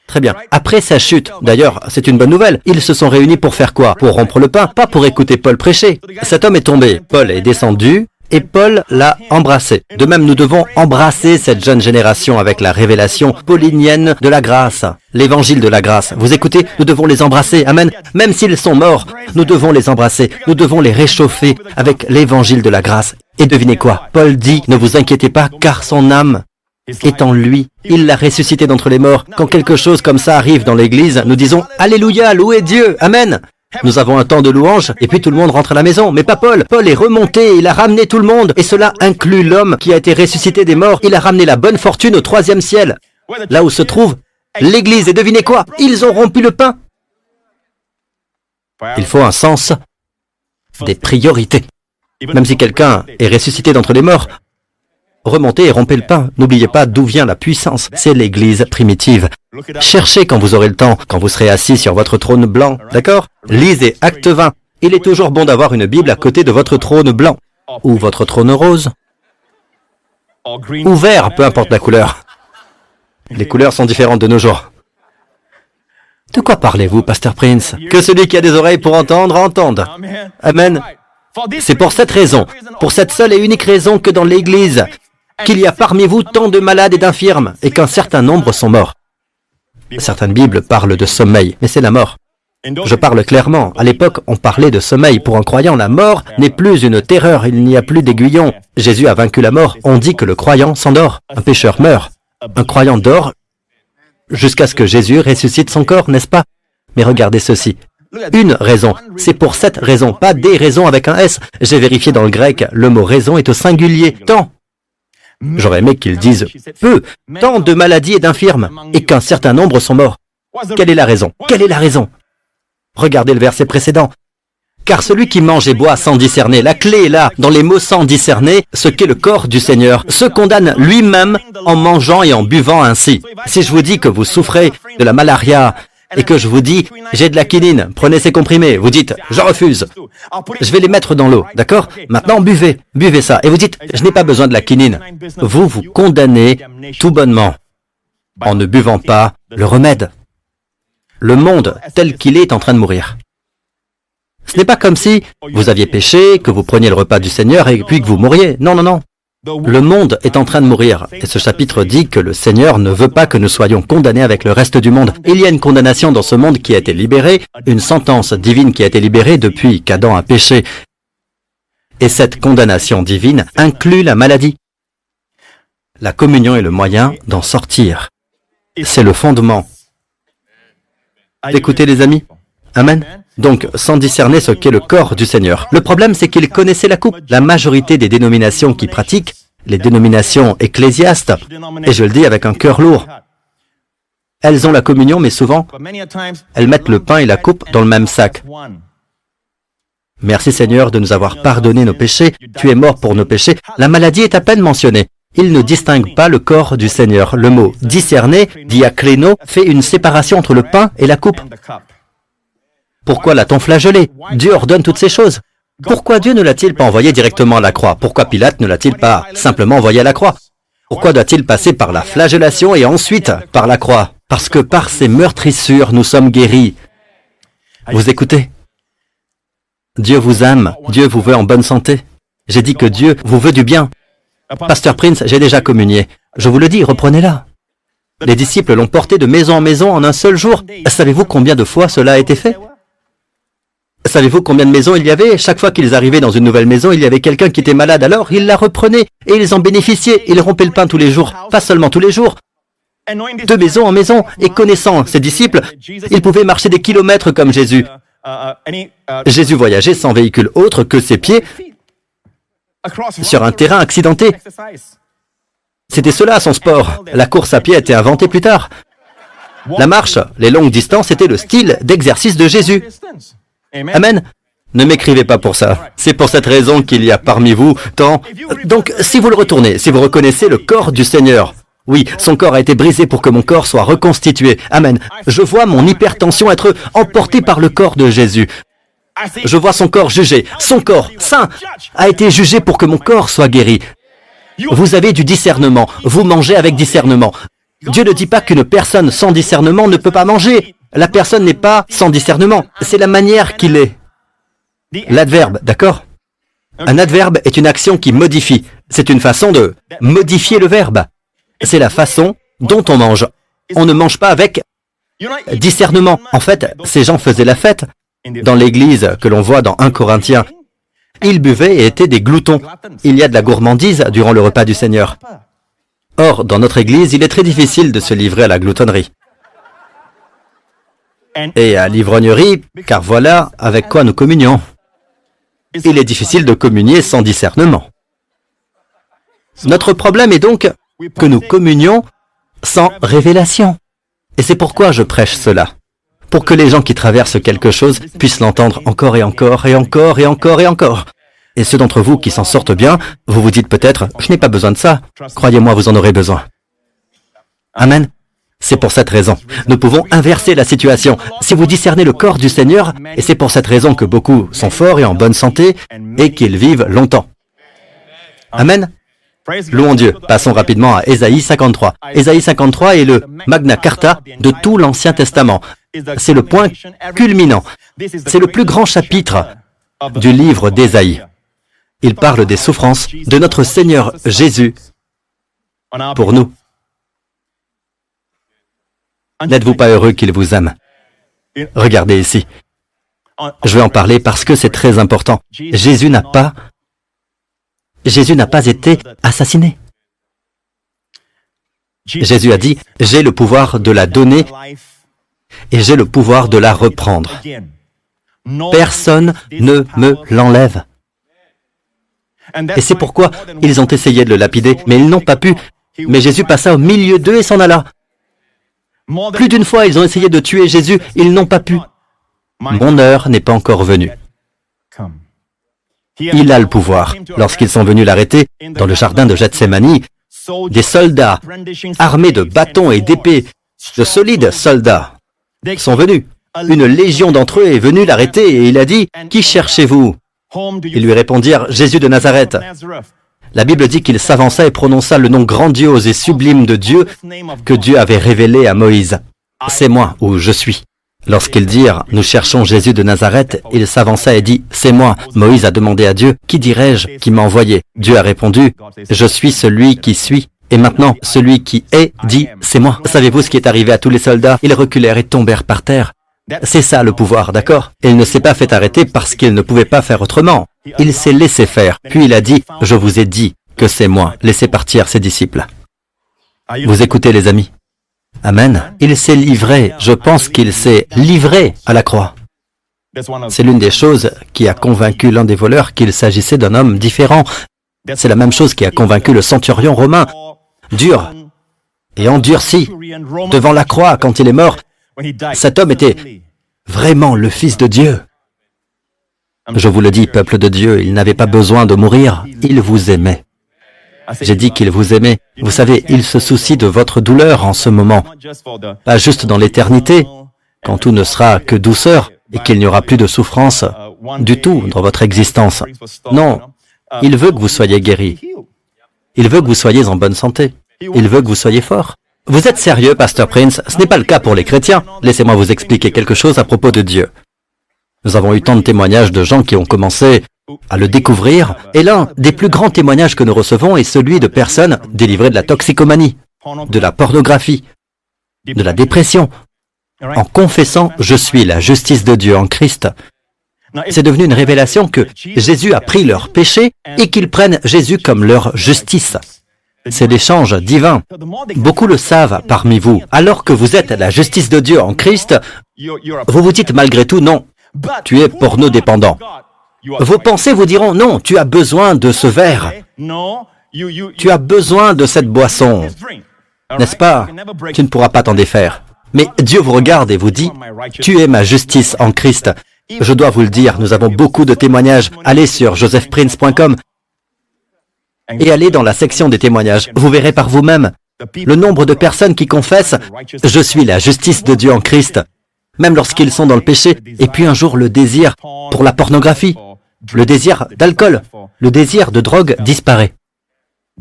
Très bien. Après sa chute, d'ailleurs, c'est une bonne nouvelle, ils se sont réunis pour faire quoi? Pour rompre le pain, pas pour écouter Paul prêcher. Cet homme est tombé, Paul est descendu, et Paul l'a embrassé. De même, nous devons embrasser cette jeune génération avec la révélation paulinienne de la grâce, l'évangile de la grâce. Vous écoutez? Nous devons les embrasser, amen. Même s'ils sont morts, nous devons les embrasser, nous devons les réchauffer avec l'évangile de la grâce. Et devinez quoi? Paul dit, ne vous inquiétez pas, car son âme est en lui. Il l'a ressuscité d'entre les morts. Quand quelque chose comme ça arrive dans l'église, nous disons, Alléluia, louez Dieu, amen. Nous avons un temps de louange, et puis tout le monde rentre à la maison. Mais pas Paul. Paul est remonté, il a ramené tout le monde. Et cela inclut l'homme qui a été ressuscité des morts. Il a ramené la bonne fortune au 3e ciel. Là où se trouve l'église. Et devinez quoi? Ils ont rompu le pain. Il faut un sens des priorités. Même si quelqu'un est ressuscité d'entre les morts, remontez et rompez le pain. N'oubliez pas d'où vient la puissance. C'est l'église primitive. Cherchez quand vous aurez le temps, quand vous serez assis sur votre trône blanc, d'accord? Lisez Acte 20. Il est toujours bon d'avoir une Bible à côté de votre trône blanc, ou votre trône rose, ou vert, peu importe la couleur. Les couleurs sont différentes de nos jours. De quoi parlez-vous, Pasteur Prince? Que celui qui a des oreilles pour entendre, entende. Amen. C'est pour cette raison, pour cette seule et unique raison que dans l'Église, qu'il y a parmi vous tant de malades et d'infirmes, et qu'un certain nombre sont morts. Certaines Bibles parlent de sommeil, mais c'est la mort. Je parle clairement. À l'époque, on parlait de sommeil. Pour un croyant, la mort n'est plus une terreur, il n'y a plus d'aiguillon. Jésus a vaincu la mort. On dit que le croyant s'endort. Un pécheur meurt. Un croyant dort jusqu'à ce que Jésus ressuscite son corps, n'est-ce pas? Mais regardez ceci. Une raison. C'est pour cette raison, pas des raisons avec un S. J'ai vérifié dans le grec, le mot raison est au singulier. Tant. J'aurais aimé qu'ils disent peu, tant de maladies et d'infirmes, et qu'un certain nombre sont morts. Quelle est la raison? Quelle est la raison? Regardez le verset précédent. Car celui qui mange et boit sans discerner, la clé est là, dans les mots sans discerner, ce qu'est le corps du Seigneur, se condamne lui-même en mangeant et en buvant ainsi. Si je vous dis que vous souffrez de la malaria, et que je vous dis, j'ai de la quinine, prenez ces comprimés, vous dites, je refuse. Je vais les mettre dans l'eau, d'accord? Maintenant, buvez ça. Et vous dites, je n'ai pas besoin de la quinine. Vous vous condamnez tout bonnement en ne buvant pas le remède. Le monde tel qu'il est en train de mourir. Ce n'est pas comme si vous aviez péché, que vous preniez le repas du Seigneur et puis que vous mouriez. Non, non, non. Le monde est en train de mourir, et ce chapitre dit que le Seigneur ne veut pas que nous soyons condamnés avec le reste du monde. Il y a une condamnation dans ce monde qui a été libérée, une sentence divine qui a été libérée depuis qu'Adam a péché. Et cette condamnation divine inclut la maladie. La communion est le moyen d'en sortir. C'est le fondement. Écoutez les amis. Amen. Donc, sans discerner ce qu'est le corps du Seigneur. Le problème, c'est qu'ils connaissaient la coupe. La majorité des dénominations qui pratiquent, les dénominations ecclésiastes, et je le dis avec un cœur lourd, elles ont la communion, mais souvent, elles mettent le pain et la coupe dans le même sac. Merci Seigneur de nous avoir pardonné nos péchés. Tu es mort pour nos péchés. La maladie est à peine mentionnée. Il ne distingue pas le corps du Seigneur. Le mot discerner, diakléno, fait une séparation entre le pain et la coupe. Pourquoi l'a-t-on flagellé? Dieu ordonne toutes ces choses. Pourquoi Dieu ne l'a-t-il pas envoyé directement à la croix? Pourquoi Pilate ne l'a-t-il pas simplement envoyé à la croix? Pourquoi doit-il passer par la flagellation et ensuite par la croix? Parce que par ses meurtrissures, nous sommes guéris. Vous écoutez? Dieu vous aime, Dieu vous veut en bonne santé. J'ai dit que Dieu vous veut du bien. Pasteur Prince, j'ai déjà communié. Je vous le dis, reprenez-la. Les disciples l'ont porté de maison en maison en un seul jour. Savez-vous combien de fois cela a été fait? Savez-vous combien de maisons il y avait? Chaque fois qu'ils arrivaient dans une nouvelle maison, il y avait quelqu'un qui était malade, alors ils la reprenaient et ils en bénéficiaient. Ils rompaient le pain tous les jours, pas seulement tous les jours. De maison en maison, et connaissant ses disciples, ils pouvaient marcher des kilomètres comme Jésus. Jésus voyageait sans véhicule autre que ses pieds sur un terrain accidenté. C'était cela son sport. La course à pied a été inventée plus tard. La marche, les longues distances étaient le style d'exercice de Jésus. Amen. Ne m'écrivez pas pour ça. C'est pour cette raison qu'il y a parmi vous tant... Donc, si vous le retournez, si vous reconnaissez le corps du Seigneur, oui, son corps a été brisé pour que mon corps soit reconstitué. Amen. Je vois mon hypertension être emportée par le corps de Jésus. Je vois son corps jugé. Son corps, saint, a été jugé pour que mon corps soit guéri. Vous avez du discernement. Vous mangez avec discernement. Dieu ne dit pas qu'une personne sans discernement ne peut pas manger. La personne n'est pas sans discernement. C'est la manière qu'il est. L'adverbe, d'accord? Un adverbe est une action qui modifie. C'est une façon de modifier le verbe. C'est la façon dont on mange. On ne mange pas avec discernement. En fait, ces gens faisaient la fête. Dans l'église que l'on voit dans 1 Corinthiens, ils buvaient et étaient des gloutons. Il y a de la gourmandise durant le repas du Seigneur. Or, dans notre église, il est très difficile de se livrer à la gloutonnerie. Et à l'ivrognerie, car voilà avec quoi nous communions. Il est difficile de communier sans discernement. Notre problème est donc que nous communions sans révélation. Et c'est pourquoi je prêche cela. Pour que les gens qui traversent quelque chose puissent l'entendre encore et encore et encore et encore et encore. Et ceux d'entre vous qui s'en sortent bien, vous vous dites peut-être, je n'ai pas besoin de ça. Croyez-moi, vous en aurez besoin. Amen. C'est pour cette raison. Nous pouvons inverser la situation. Si vous discernez le corps du Seigneur, et c'est pour cette raison que beaucoup sont forts et en bonne santé, et qu'ils vivent longtemps. Amen. Louons Dieu. Passons rapidement à Ésaïe 53. Ésaïe 53 est le Magna Carta de tout l'Ancien Testament. C'est le point culminant. C'est le plus grand chapitre du livre d'Ésaïe. Il parle des souffrances de notre Seigneur Jésus pour nous. N'êtes-vous pas heureux qu'il vous aime? Regardez ici. Je vais en parler parce que c'est très important. Jésus n'a pas été assassiné. Jésus a dit, j'ai le pouvoir de la donner et j'ai le pouvoir de la reprendre. Personne ne me l'enlève. Et c'est pourquoi ils ont essayé de le lapider, mais ils n'ont pas pu. Mais Jésus passa au milieu d'eux et s'en alla. Plus d'une fois, ils ont essayé de tuer Jésus, ils n'ont pas pu. Mon heure n'est pas encore venue. Il a le pouvoir. Lorsqu'ils sont venus l'arrêter, dans le jardin de Gethsémani, des soldats, armés de bâtons et d'épées, de solides soldats, sont venus. Une légion d'entre eux est venue l'arrêter et il a dit, « Qui cherchez-vous » Ils lui répondirent, « Jésus de Nazareth ». La Bible dit qu'il s'avança et prononça le nom grandiose et sublime de Dieu que Dieu avait révélé à Moïse. « C'est moi où je suis ». Lorsqu'ils dirent « Nous cherchons Jésus de Nazareth », il s'avança et dit « C'est moi ». Moïse a demandé à Dieu « Qui dirais-je qui m'a envoyé ?» Dieu a répondu « Je suis celui qui suis ». Et maintenant, celui qui est dit « C'est moi ». Savez-vous ce qui est arrivé à tous les soldats? Ils reculèrent et tombèrent par terre. C'est ça le pouvoir, d'accord? Il ne s'est pas fait arrêter parce qu'il ne pouvait pas faire autrement. Il s'est laissé faire. Puis il a dit « Je vous ai dit que c'est moi ». Laissez partir ses disciples. Vous écoutez les amis? Amen. Il s'est livré, je pense qu'il s'est livré à la croix. C'est l'une des choses qui a convaincu l'un des voleurs qu'il s'agissait d'un homme différent. C'est la même chose qui a convaincu le centurion romain, dur et endurci, devant la croix quand il est mort. Cet homme était vraiment le Fils de Dieu. Je vous le dis, peuple de Dieu, il n'avait pas besoin de mourir, il vous aimait. J'ai dit qu'il vous aimait. Vous savez, il se soucie de votre douleur en ce moment. Pas juste dans l'éternité, quand tout ne sera que douceur et qu'il n'y aura plus de souffrance du tout dans votre existence. Non, il veut que vous soyez guéris. Il veut que vous soyez en bonne santé. Il veut que vous soyez fort. Vous êtes sérieux, Pasteur Prince? Ce n'est pas le cas pour les chrétiens. Laissez-moi vous expliquer quelque chose à propos de Dieu. Nous avons eu tant de témoignages de gens qui ont commencé à le découvrir, et l'un des plus grands témoignages que nous recevons est celui de personnes délivrées de la toxicomanie, de la pornographie, de la dépression, en confessant « Je suis la justice de Dieu en Christ ». C'est devenu une révélation que Jésus a pris leurs péchés et qu'ils prennent Jésus comme leur justice. C'est l'échange divin. Beaucoup le savent parmi vous. Alors que vous êtes la justice de Dieu en Christ, vous vous dites malgré tout « Non, tu es porno-dépendant ». Vos pensées vous diront « Non, tu as besoin de ce verre. Tu as besoin de cette boisson. » N'est-ce pas? Tu ne pourras pas t'en défaire. Mais Dieu vous regarde et vous dit « Tu es ma justice en Christ ». Je dois vous le dire, nous avons beaucoup de témoignages. Allez sur josephprince.com et allez dans la section des témoignages. Vous verrez par vous-même le nombre de personnes qui confessent « Je suis la justice de Dieu en Christ », même lorsqu'ils sont dans le péché. Et puis un jour, le désir pour la pornographie, le désir d'alcool, le désir de drogue disparaît.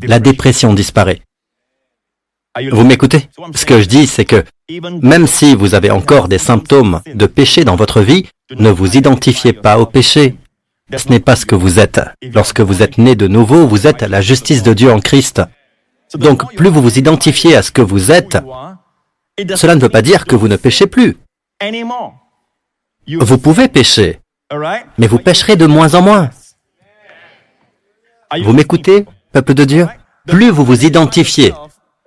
La dépression disparaît. Vous m'écoutez? Ce que je dis, c'est que même si vous avez encore des symptômes de péché dans votre vie, ne vous identifiez pas au péché. Ce n'est pas ce que vous êtes. Lorsque vous êtes né de nouveau, vous êtes la justice de Dieu en Christ. Donc, plus vous vous identifiez à ce que vous êtes, cela ne veut pas dire que vous ne péchez plus. Vous pouvez pécher, mais vous pécherez de moins en moins. Vous m'écoutez, peuple de Dieu? Plus vous vous identifiez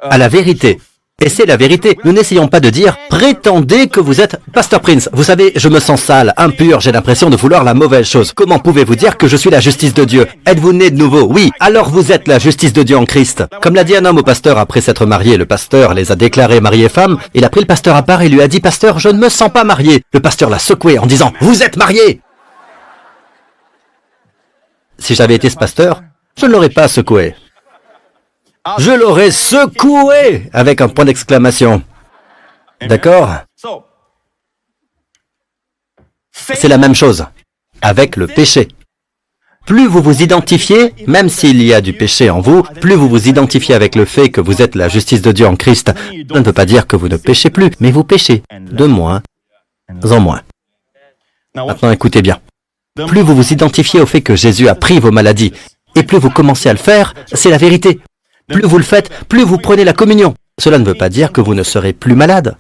à la vérité, et c'est la vérité. Nous n'essayons pas de dire « Prétendez que vous êtes Pasteur Prince. Vous savez, je me sens sale, impur, j'ai l'impression de vouloir la mauvaise chose. Comment pouvez-vous dire que je suis la justice de Dieu? Êtes-vous né de nouveau? Oui, alors vous êtes la justice de Dieu en Christ. » Comme l'a dit un homme au pasteur après s'être marié, le pasteur les a déclarés mariés femmes. Il a pris le pasteur à part et lui a dit « Pasteur, je ne me sens pas marié. » Le pasteur l'a secoué en disant « Vous êtes marié !» Si j'avais été ce pasteur, je ne l'aurais pas secoué. Je l'aurais secoué avec un point d'exclamation. D'accord? C'est la même chose avec le péché. Plus vous vous identifiez, même s'il y a du péché en vous, plus vous vous identifiez avec le fait que vous êtes la justice de Dieu en Christ, ça ne veut pas dire que vous ne péchez plus, mais vous péchez de moins en moins. Maintenant, écoutez bien. Plus vous vous identifiez au fait que Jésus a pris vos maladies, et plus vous commencez à le faire, c'est la vérité. Plus vous le faites, plus vous prenez la communion. Cela ne veut pas dire que vous ne serez plus malade,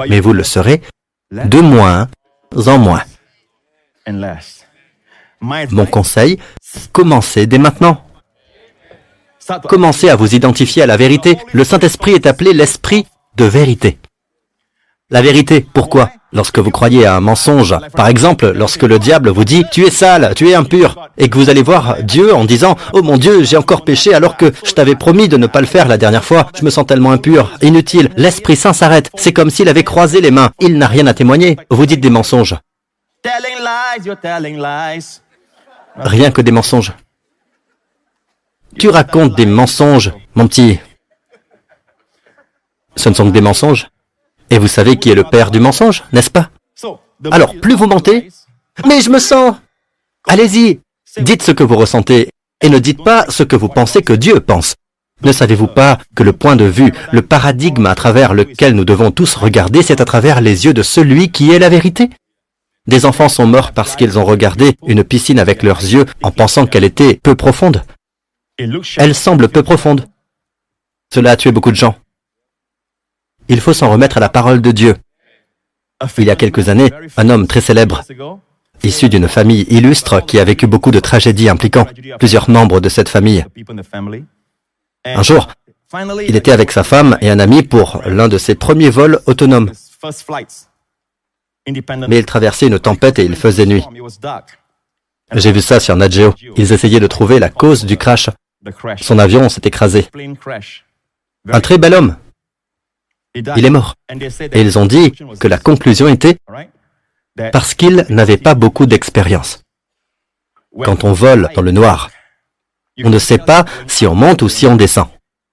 mais vous le serez de moins en moins. Mon conseil, commencez dès maintenant. Commencez à vous identifier à la vérité. Le Saint-Esprit est appelé l'Esprit de vérité. La vérité, pourquoi? Lorsque vous croyez à un mensonge, par exemple, lorsque le diable vous dit « Tu es sale, tu es impur », et que vous allez voir Dieu en disant « Oh mon Dieu, j'ai encore péché alors que je t'avais promis de ne pas le faire la dernière fois, je me sens tellement impur, inutile ». L'Esprit Saint s'arrête, c'est comme s'il avait croisé les mains, il n'a rien à témoigner. Vous dites des mensonges. Rien que des mensonges. Tu racontes des mensonges, mon petit. Ce ne sont que des mensonges. Et vous savez qui est le père du mensonge, n'est-ce pas? Alors, plus vous mentez, mais je me sens... Allez-y, dites ce que vous ressentez, et ne dites pas ce que vous pensez que Dieu pense. Ne savez-vous pas que le point de vue, le paradigme à travers lequel nous devons tous regarder, c'est à travers les yeux de celui qui est la vérité? Des enfants sont morts parce qu'ils ont regardé une piscine avec leurs yeux en pensant qu'elle était peu profonde. Elle semble peu profonde. Cela a tué beaucoup de gens. Il faut s'en remettre à la parole de Dieu. Il y a quelques années, un homme très célèbre, issu d'une famille illustre qui a vécu beaucoup de tragédies impliquant plusieurs membres de cette famille. Un jour, il était avec sa femme et un ami pour l'un de ses premiers vols autonomes. Mais il traversait une tempête et il faisait nuit. J'ai vu ça sur Nat Geo. Ils essayaient de trouver la cause du crash. Son avion s'est écrasé. Un très bel homme. Il est mort. Et ils ont dit que la conclusion était parce qu'il n'avait pas beaucoup d'expérience. Quand on vole dans le noir, on ne sait pas si on monte ou si on descend.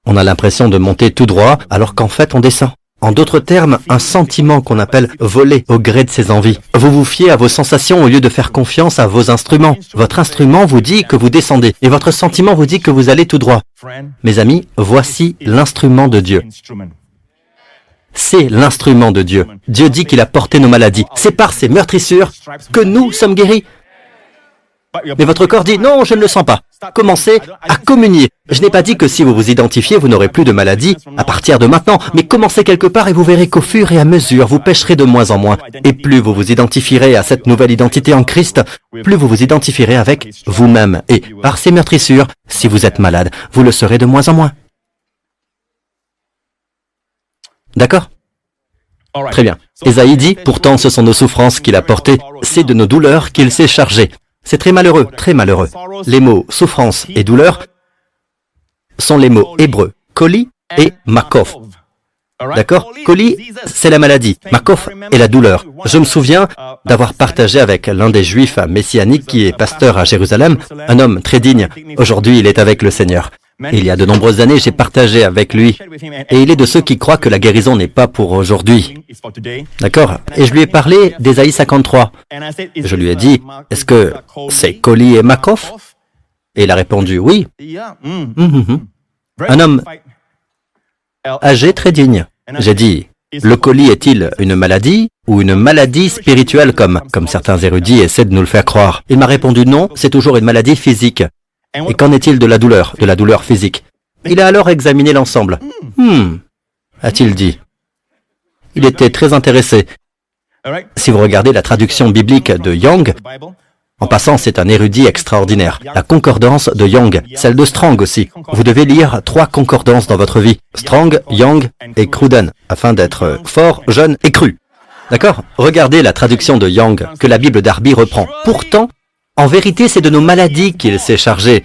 On a l'impression de monter tout droit alors qu'en fait on descend. En d'autres termes, un sentiment qu'on appelle voler au gré de ses envies. Vous vous fiez à vos sensations au lieu de faire confiance à vos instruments. Votre instrument vous dit que vous descendez et votre sentiment vous dit que vous allez tout droit. Mes amis, voici l'instrument de Dieu. c'est l'instrument de Dieu. Dieu dit qu'il a porté nos maladies. C'est par ces meurtrissures que nous sommes guéris. Mais votre corps dit, non, je ne le sens pas. Commencez à communier. Je n'ai pas dit que si vous vous identifiez, vous n'aurez plus de maladie à partir de maintenant, mais commencez quelque part et vous verrez qu'au fur et à mesure, vous pécherez de moins en moins. Et plus vous vous identifierez à cette nouvelle identité en Christ, plus vous vous identifierez avec vous-même. Et par ces meurtrissures, si vous êtes malade, vous le serez de moins en moins. D'accord? Très bien. Ésaïe dit, pourtant ce sont nos souffrances qu'il a portées, c'est de nos douleurs qu'il s'est chargé. C'est très malheureux, très malheureux. Les mots souffrance et douleur sont les mots hébreux, koli et makoph. D'accord? Koli, c'est la maladie. Makoph est la douleur. Je me souviens d'avoir partagé avec l'un des Juifs messianiques qui est pasteur à Jérusalem, un homme très digne. Aujourd'hui, il est avec le Seigneur. Il y a de nombreuses années, j'ai partagé avec lui. Et il est de ceux qui croient que la guérison n'est pas pour aujourd'hui. D'accord? Et je lui ai parlé d'Ésaïe 53. Je lui ai dit, est-ce que c'est koli et makoph? Et il a répondu, oui. Un homme âgé, très digne. J'ai dit, le koli est-il une maladie ou une maladie spirituelle comme certains érudits essaient de nous le faire croire? Il m'a répondu, non, c'est toujours une maladie physique. Et qu'en est-il de la douleur physique? Il a alors examiné l'ensemble. A-t-il dit. Il était très intéressé. Si vous regardez la traduction biblique de Young, en passant, c'est un érudit extraordinaire. La concordance de Young, celle de Strong aussi. Vous devez lire 3 concordances dans votre vie. Strong, Young et Cruden, afin d'être fort, jeune et cru. D'accord? Regardez la traduction de Young, que la Bible Darby reprend. Pourtant, en vérité, c'est de nos maladies qu'il s'est chargé.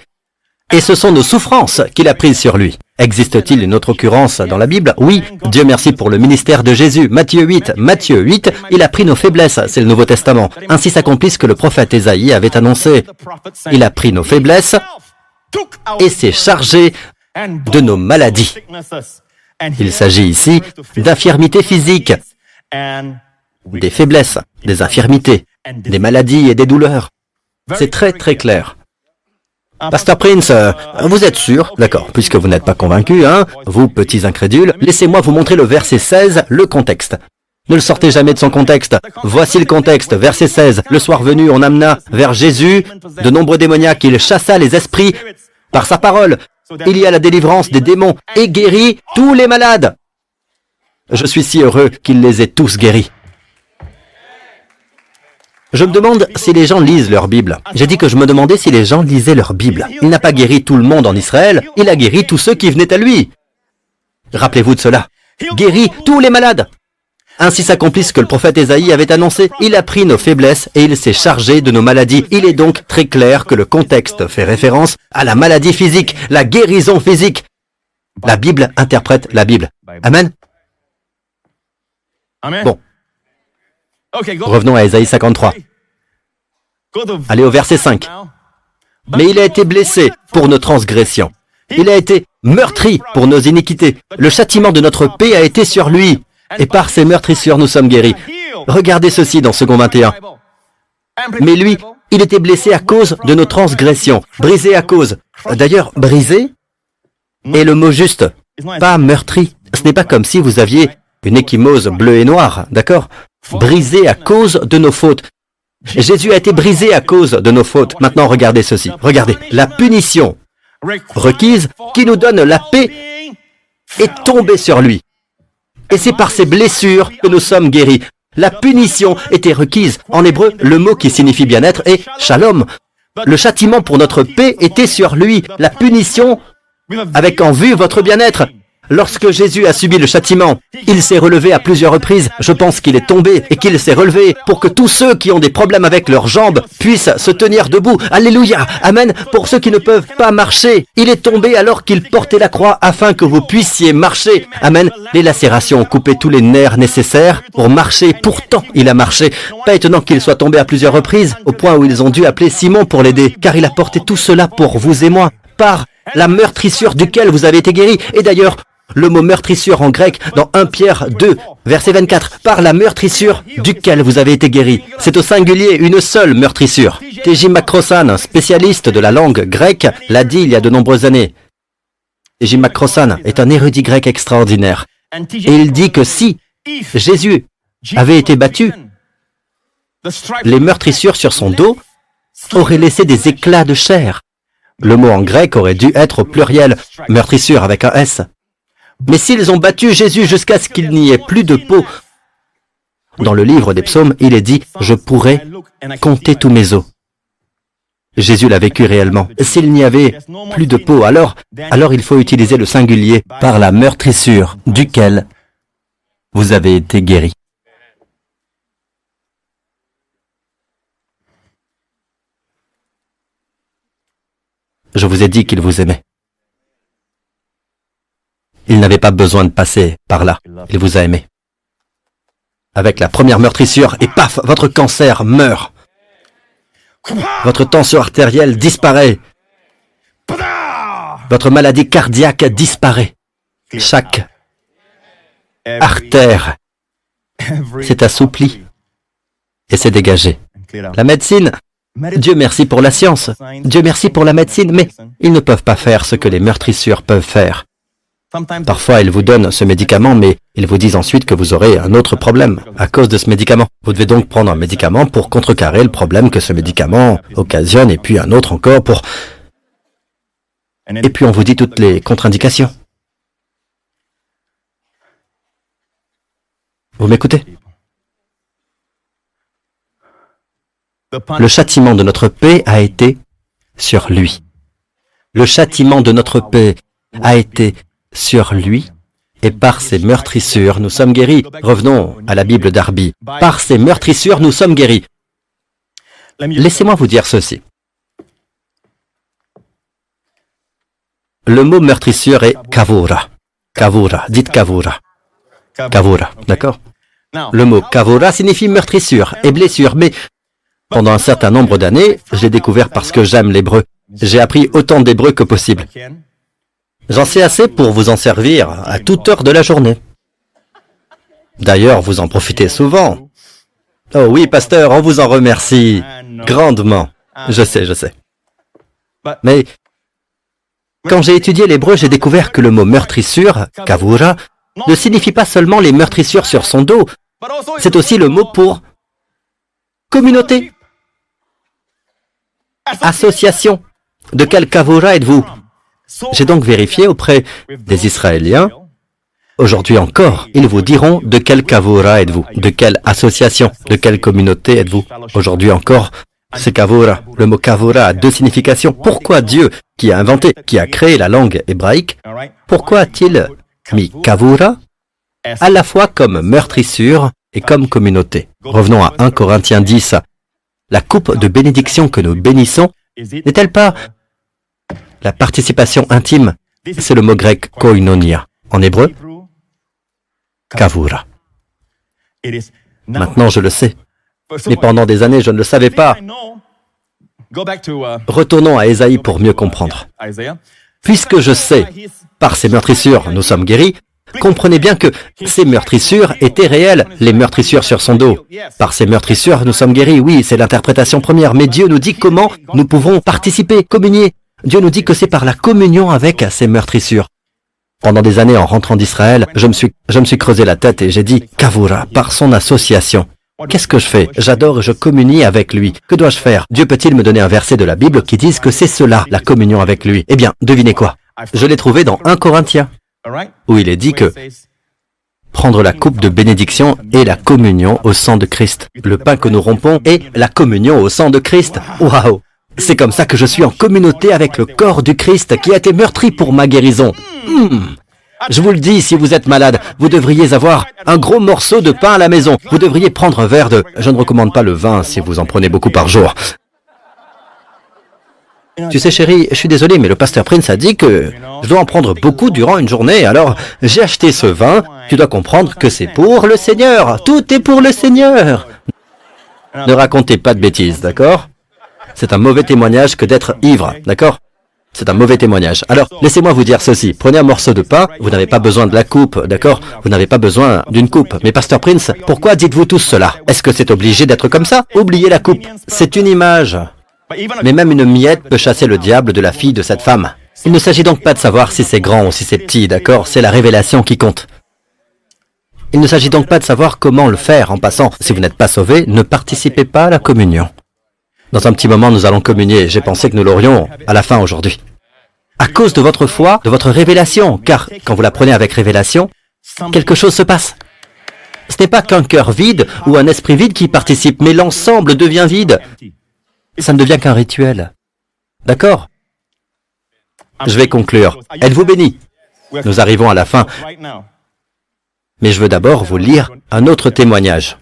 Et ce sont nos souffrances qu'il a prises sur lui. Existe-t-il une autre occurrence dans la Bible? Oui, Dieu merci pour le ministère de Jésus. Matthieu 8, il a pris nos faiblesses, c'est le Nouveau Testament. Ainsi s'accomplit ce que le prophète Ésaïe avait annoncé. Il a pris nos faiblesses et s'est chargé de nos maladies. Il s'agit ici d'infirmités physiques, des faiblesses, des infirmités, des maladies et des douleurs. C'est très très clair. Pasteur Prince, vous êtes sûr? D'accord, puisque vous n'êtes pas convaincu, hein, vous petits incrédules, laissez-moi vous montrer le verset 16, le contexte. Ne le sortez jamais de son contexte. Voici le contexte, verset 16. Le soir venu, on amena vers Jésus de nombreux démoniaques, il chassa les esprits par sa parole. Il y a la délivrance des démons et guérit tous les malades. Je suis si heureux qu'il les ait tous guéris. Je me demande si les gens lisent leur Bible. J'ai dit que je me demandais si les gens lisaient leur Bible. Il n'a pas guéri tout le monde en Israël, il a guéri tous ceux qui venaient à lui. Rappelez-vous de cela. Guérit tous les malades. Ainsi s'accomplit ce que le prophète Ésaïe avait annoncé. Il a pris nos faiblesses et il s'est chargé de nos maladies. Il est donc très clair que le contexte fait référence à la maladie physique, la guérison physique. La Bible interprète la Bible. Amen. Bon. Revenons à Ésaïe 53. Allez au verset 5. Mais il a été blessé pour nos transgressions. Il a été meurtri pour nos iniquités. Le châtiment de notre paix a été sur lui. Et par ses meurtrissures, nous sommes guéris. Regardez ceci dans 2 21. Mais lui, il était blessé à cause de nos transgressions. Brisé à cause. D'ailleurs, brisé est le mot juste. Pas meurtri. Ce n'est pas comme si vous aviez une ecchymose bleue et noire, d'accord? Brisé à cause de nos fautes. Jésus a été brisé à cause de nos fautes. Maintenant, regardez ceci. Regardez. La punition requise qui nous donne la paix est tombée sur lui. Et c'est par ces blessures que nous sommes guéris. La punition était requise. En hébreu, le mot qui signifie bien-être est shalom. Le châtiment pour notre paix était sur lui. La punition avec en vue votre bien-être. Lorsque Jésus a subi le châtiment, il s'est relevé à plusieurs reprises. Je pense qu'il est tombé et qu'il s'est relevé pour que tous ceux qui ont des problèmes avec leurs jambes puissent se tenir debout. Alléluia. Amen. Pour ceux qui ne peuvent pas marcher, il est tombé alors qu'il portait la croix afin que vous puissiez marcher. Amen. Les lacérations ont coupé tous les nerfs nécessaires pour marcher. Pourtant, il a marché. Pas étonnant qu'il soit tombé à plusieurs reprises, au point où ils ont dû appeler Simon pour l'aider, car il a porté tout cela pour vous et moi, par la meurtrissure duquel vous avez été guéris. Et d'ailleurs, le mot meurtrissure en grec dans 1 Pierre 2, verset 24, par la meurtrissure duquel vous avez été guéris. C'est au singulier une seule meurtrissure. T.J. McCrossan, spécialiste de la langue grecque, l'a dit il y a de nombreuses années. T.J. McCrossan est un érudit grec extraordinaire. Et il dit que si Jésus avait été battu, les meurtrissures sur son dos auraient laissé des éclats de chair. Le mot en grec aurait dû être au pluriel, meurtrissure avec un S. Mais s'ils ont battu Jésus jusqu'à ce qu'il n'y ait plus de peau, dans le livre des psaumes, il est dit « Je pourrais compter tous mes os ». Jésus l'a vécu réellement. S'il n'y avait plus de peau, alors il faut utiliser le singulier par la meurtrissure duquel vous avez été guéri. Je vous ai dit qu'il vous aimait. Il n'avait pas besoin de passer par là. Il vous a aimé. Avec la première meurtrissure, et paf, votre cancer meurt. Votre tension artérielle disparaît. Votre maladie cardiaque disparaît. Chaque artère s'est assouplie et s'est dégagée. La médecine, Dieu merci pour la science, Dieu merci pour la médecine, mais ils ne peuvent pas faire ce que les meurtrissures peuvent faire. Parfois, ils vous donnent ce médicament, mais ils vous disent ensuite que vous aurez un autre problème à cause de ce médicament. Vous devez donc prendre un médicament pour contrecarrer le problème que ce médicament occasionne, et puis un autre encore pour... Et puis on vous dit toutes les contre-indications. Vous m'écoutez? Le châtiment de notre paix a été sur lui. Le châtiment de notre paix a été sur lui, et par ses meurtrissures, nous sommes guéris. Revenons à la Bible d'Arby. Par ses meurtrissures, nous sommes guéris. Laissez-moi vous dire ceci. Le mot meurtrissure est kavura. Kavura, dites kavura. Kavura, d'accord? Le mot kavura signifie meurtrissure et blessure, mais pendant un certain nombre d'années, je l'ai découvert parce que j'aime l'hébreu. J'ai appris autant d'hébreu que possible. J'en sais assez pour vous en servir à toute heure de la journée. D'ailleurs, vous en profitez souvent. Oh oui, pasteur, on vous en remercie grandement. Je sais. Mais quand j'ai étudié l'hébreu, j'ai découvert que le mot meurtrissure, kavura, ne signifie pas seulement les meurtrissures sur son dos, c'est aussi le mot pour communauté, association. De quel kavura êtes-vous? J'ai donc vérifié auprès des Israéliens. Aujourd'hui encore, ils vous diront de quel kavura êtes-vous, de quelle association, de quelle communauté êtes-vous. Aujourd'hui encore, c'est kavura. Le mot kavura a deux significations. Pourquoi Dieu, qui a inventé, qui a créé la langue hébraïque, pourquoi a-t-il mis kavura à la fois comme meurtrissure et comme communauté? Revenons à 1 Corinthiens 10. La coupe de bénédiction que nous bénissons n'est-elle pas la participation intime? C'est le mot grec koinonia. En hébreu, kavura. Maintenant, je le sais. Mais pendant des années, je ne le savais pas. Retournons à Ésaïe pour mieux comprendre. Puisque je sais, par ces meurtrissures, nous sommes guéris, comprenez bien que ces meurtrissures étaient réelles, les meurtrissures sur son dos. Par ces meurtrissures, nous sommes guéris, oui, c'est l'interprétation première, mais Dieu nous dit comment nous pouvons participer, communier. Dieu nous dit que c'est par la communion avec ces meurtrissures. Pendant des années, en rentrant d'Israël, je me suis creusé la tête et j'ai dit, kavura, par son association. Qu'est-ce que je fais? J'adore et je communie avec lui. Que dois-je faire? Dieu peut-il me donner un verset de la Bible qui dise que c'est cela, la communion avec lui? Eh bien, devinez quoi? Je l'ai trouvé dans 1 Corinthiens, où il est dit que prendre la coupe de bénédiction et la communion au sang de Christ. Le pain que nous rompons est la communion au sang de Christ. Waouh! C'est comme ça que je suis en communauté avec le corps du Christ qui a été meurtri pour ma guérison. Je vous le dis, si vous êtes malade, vous devriez avoir un gros morceau de pain à la maison. Vous devriez prendre un verre de... Je ne recommande pas le vin si vous en prenez beaucoup par jour. Tu sais, chérie, je suis désolé, mais le pasteur Prince a dit que je dois en prendre beaucoup durant une journée. Alors, j'ai acheté ce vin. Tu dois comprendre que c'est pour le Seigneur. Tout est pour le Seigneur. Ne racontez pas de bêtises, d'accord? C'est un mauvais témoignage que d'être ivre, d'accord? C'est un mauvais témoignage. Alors, laissez-moi vous dire ceci. Prenez un morceau de pain, vous n'avez pas besoin de la coupe, d'accord? Vous n'avez pas besoin d'une coupe. Mais Pasteur Prince, pourquoi dites-vous tous cela? Est-ce que c'est obligé d'être comme ça? Oubliez la coupe. C'est une image. Mais même une miette peut chasser le diable de la fille de cette femme. Il ne s'agit donc pas de savoir si c'est grand ou si c'est petit, d'accord? C'est la révélation qui compte. Il ne s'agit donc pas de savoir comment le faire en passant. Si vous n'êtes pas sauvé, ne participez pas à la communion. Dans un petit moment, nous allons communier. J'ai pensé que nous l'aurions à la fin aujourd'hui. À cause de votre foi, de votre révélation, car quand vous la prenez avec révélation, quelque chose se passe. Ce n'est pas qu'un cœur vide ou un esprit vide qui participe, mais l'ensemble devient vide. Ça ne devient qu'un rituel. D'accord? Je vais conclure. Êtes-vous bénis? Nous arrivons à la fin. Mais je veux d'abord vous lire un autre témoignage.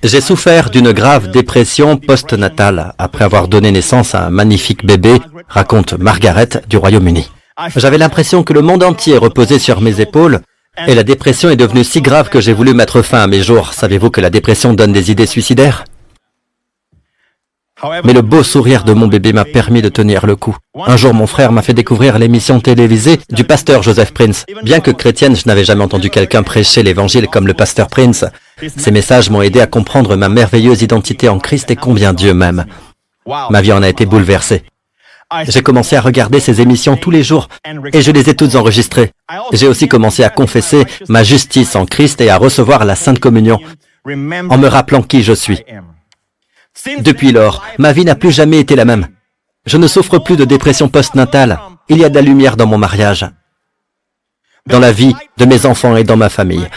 J'ai souffert d'une grave dépression postnatale après avoir donné naissance à un magnifique bébé, raconte Margaret du Royaume-Uni. J'avais l'impression que le monde entier reposait sur mes épaules et la dépression est devenue si grave que j'ai voulu mettre fin à mes jours. Savez-vous que la dépression donne des idées suicidaires? Mais le beau sourire de mon bébé m'a permis de tenir le coup. Un jour, mon frère m'a fait découvrir l'émission télévisée du pasteur Joseph Prince. Bien que chrétienne, je n'avais jamais entendu quelqu'un prêcher l'évangile comme le pasteur Prince. Ces messages m'ont aidé à comprendre ma merveilleuse identité en Christ et combien Dieu m'aime. Ma vie en a été bouleversée. J'ai commencé à regarder ces émissions tous les jours et je les ai toutes enregistrées. J'ai aussi commencé à confesser ma justice en Christ et à recevoir la Sainte Communion en me rappelant qui je suis. Depuis lors, ma vie n'a plus jamais été la même. Je ne souffre plus de dépression postnatale. Il y a de la lumière dans mon mariage, dans la vie de mes enfants et dans ma famille.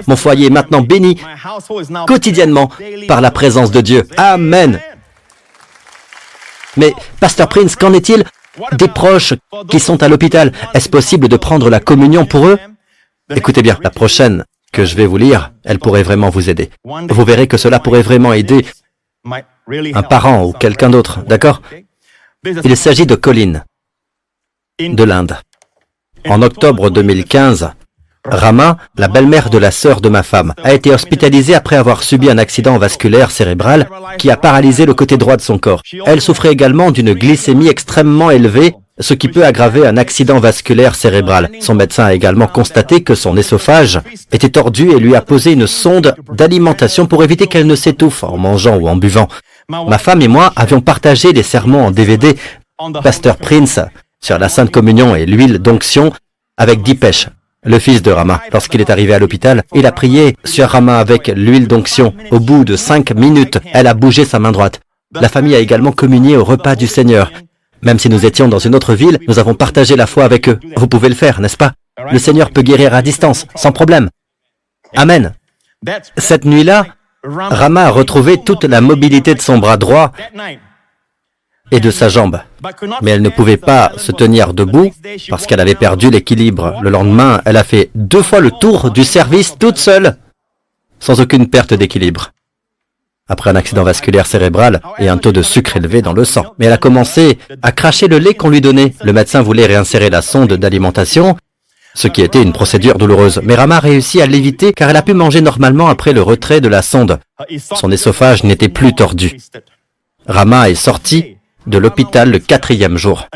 Mon foyer est maintenant béni quotidiennement par la présence de Dieu. Amen. Mais, Pasteur Prince, qu'en est-il des proches qui sont à l'hôpital? Est-ce possible de prendre la communion pour eux? Écoutez bien, la prochaine que je vais vous lire, elle pourrait vraiment vous aider. Vous verrez que cela pourrait vraiment aider un parent ou quelqu'un d'autre, d'accord? Il s'agit de Colin, de l'Inde. En octobre 2015, Rama, la belle-mère de la sœur de ma femme, a été hospitalisée après avoir subi un accident vasculaire cérébral qui a paralysé le côté droit de son corps. Elle souffrait également d'une glycémie extrêmement élevée, ce qui peut aggraver un accident vasculaire cérébral. Son médecin a également constaté que son œsophage était tordu et lui a posé une sonde d'alimentation pour éviter qu'elle ne s'étouffe en mangeant ou en buvant. Ma femme et moi avions partagé les sermons en DVD Pasteur Prince sur la Sainte Communion et l'huile d'onction avec Dipesh, le fils de Rama. Lorsqu'il est arrivé à l'hôpital, il a prié sur Rama avec l'huile d'onction. Au bout de 5 minutes, elle a bougé sa main droite. La famille a également communié au repas du Seigneur. Même si nous étions dans une autre ville, nous avons partagé la foi avec eux. Vous pouvez le faire, n'est-ce pas? Le Seigneur peut guérir à distance, sans problème. Amen. Cette nuit-là, Rama a retrouvé toute la mobilité de son bras droit et de sa jambe. Mais elle ne pouvait pas se tenir debout parce qu'elle avait perdu l'équilibre. Le lendemain, elle a fait 2 fois le tour du service toute seule, sans aucune perte d'équilibre. Après un accident vasculaire cérébral et un taux de sucre élevé dans le sang. Mais elle a commencé à cracher le lait qu'on lui donnait. Le médecin voulait réinsérer la sonde d'alimentation, ce qui était une procédure douloureuse. Mais Rama a réussi à l'éviter car elle a pu manger normalement après le retrait de la sonde. Son œsophage n'était plus tordu. Rama est sorti de l'hôpital le 4e jour.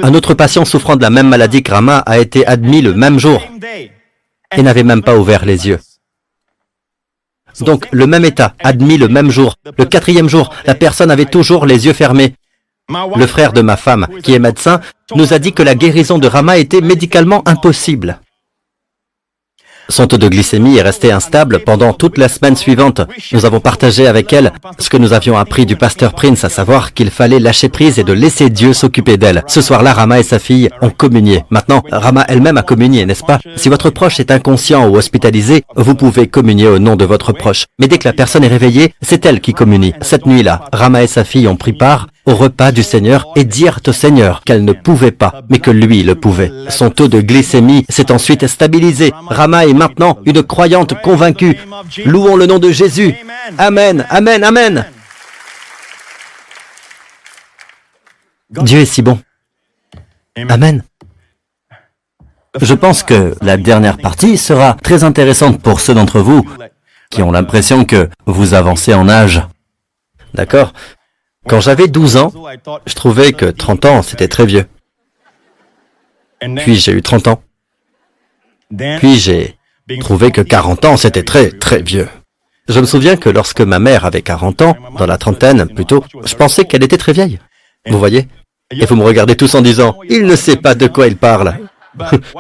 Un autre patient souffrant de la même maladie que Rama a été admis le même jour et n'avait même pas ouvert les yeux. Donc, le même état, admis le même jour. Le 4e jour, la personne avait toujours les yeux fermés. Le frère de ma femme, qui est médecin, nous a dit que la guérison de Rama était médicalement impossible. Son taux de glycémie est resté instable pendant toute la semaine suivante. Nous avons partagé avec elle ce que nous avions appris du pasteur Prince, à savoir qu'il fallait lâcher prise et de laisser Dieu s'occuper d'elle. Ce soir-là, Rama et sa fille ont communié. Maintenant, Rama elle-même a communié, n'est-ce pas? Si votre proche est inconscient ou hospitalisé, vous pouvez communier au nom de votre proche. Mais dès que la personne est réveillée, c'est elle qui communie. Cette nuit-là, Rama et sa fille ont pris part au repas du Seigneur et dirent au Seigneur qu'elle ne pouvait pas, mais que lui le pouvait. Son taux de glycémie s'est ensuite stabilisé. Rama est maintenant une croyante convaincue. Louons le nom de Jésus. Amen, amen, amen. Dieu est si bon. Amen. Je pense que la dernière partie sera très intéressante pour ceux d'entre vous qui ont l'impression que vous avancez en âge. D'accord? Quand j'avais 12 ans, je trouvais que 30 ans, c'était très vieux. Puis j'ai eu 30 ans. Puis j'ai trouvé que 40 ans, c'était très, très vieux. Je me souviens que lorsque ma mère avait 40 ans, dans la trentaine plutôt, je pensais qu'elle était très vieille. Vous voyez? Et vous me regardez tous en disant, « Il ne sait pas de quoi il parle. »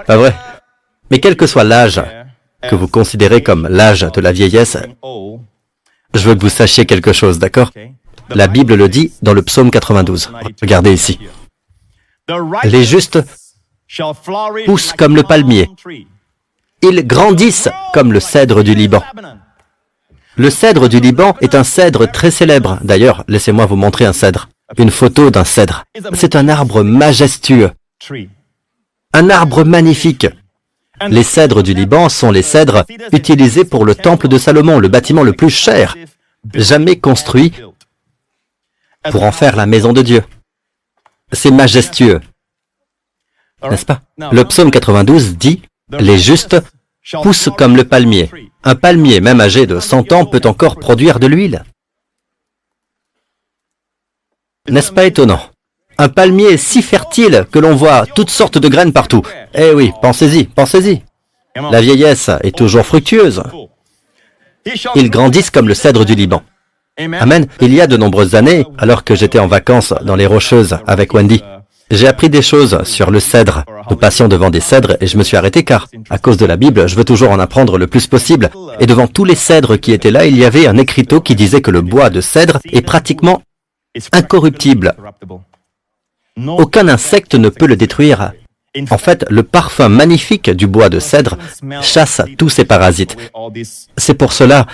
Pas vrai? Mais quel que soit l'âge que vous considérez comme l'âge de la vieillesse, je veux que vous sachiez quelque chose, d'accord? La Bible le dit dans le psaume 92. Regardez ici. Les justes poussent comme le palmier. Ils grandissent comme le cèdre du Liban. Le cèdre du Liban est un cèdre très célèbre. D'ailleurs, laissez-moi vous montrer un cèdre. Une photo d'un cèdre. C'est un arbre majestueux. Un arbre magnifique. Les cèdres du Liban sont les cèdres utilisés pour le temple de Salomon, le bâtiment le plus cher jamais construit pour en faire la maison de Dieu. C'est majestueux, n'est-ce pas? Le psaume 92 dit « Les justes poussent comme le palmier. Un palmier, même âgé de 100 ans, peut encore produire de l'huile. » N'est-ce pas étonnant? Un palmier est si fertile que l'on voit toutes sortes de graines partout. Eh oui, pensez-y, pensez-y. La vieillesse est toujours fructueuse. Ils grandissent comme le cèdre du Liban. Amen. Il y a de nombreuses années, alors que j'étais en vacances dans les Rocheuses avec Wendy, j'ai appris des choses sur le cèdre. Nous passions devant des cèdres et je me suis arrêté car, à cause de la Bible, je veux toujours en apprendre le plus possible. Et devant tous les cèdres qui étaient là, il y avait un écriteau qui disait que le bois de cèdre est pratiquement incorruptible. Aucun insecte ne peut le détruire. En fait, le parfum magnifique du bois de cèdre chasse tous ces parasites. C'est pour cela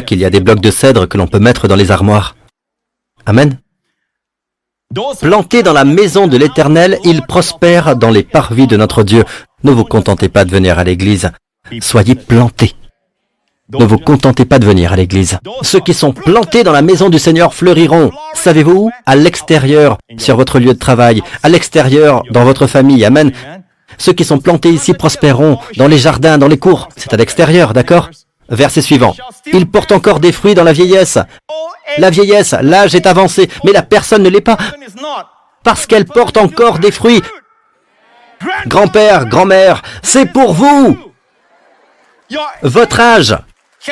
qu'il y a des blocs de cèdre que l'on peut mettre dans les armoires. Amen. Plantés dans la maison de l'Éternel, ils prospèrent dans les parvis de notre Dieu. Ne vous contentez pas de venir à l'église. Soyez plantés. Ne vous contentez pas de venir à l'église. Ceux qui sont plantés dans la maison du Seigneur fleuriront. Savez-vous où? À l'extérieur, sur votre lieu de travail, à l'extérieur, dans votre famille. Amen. Ceux qui sont plantés ici prospéreront dans les jardins, dans les cours. C'est à l'extérieur, d'accord? Verset suivant. Ils portent encore des fruits dans la vieillesse. La vieillesse, l'âge est avancé, mais la personne ne l'est pas. Parce qu'elle porte encore des fruits. Grand-père, grand-mère, c'est pour vous. Votre âge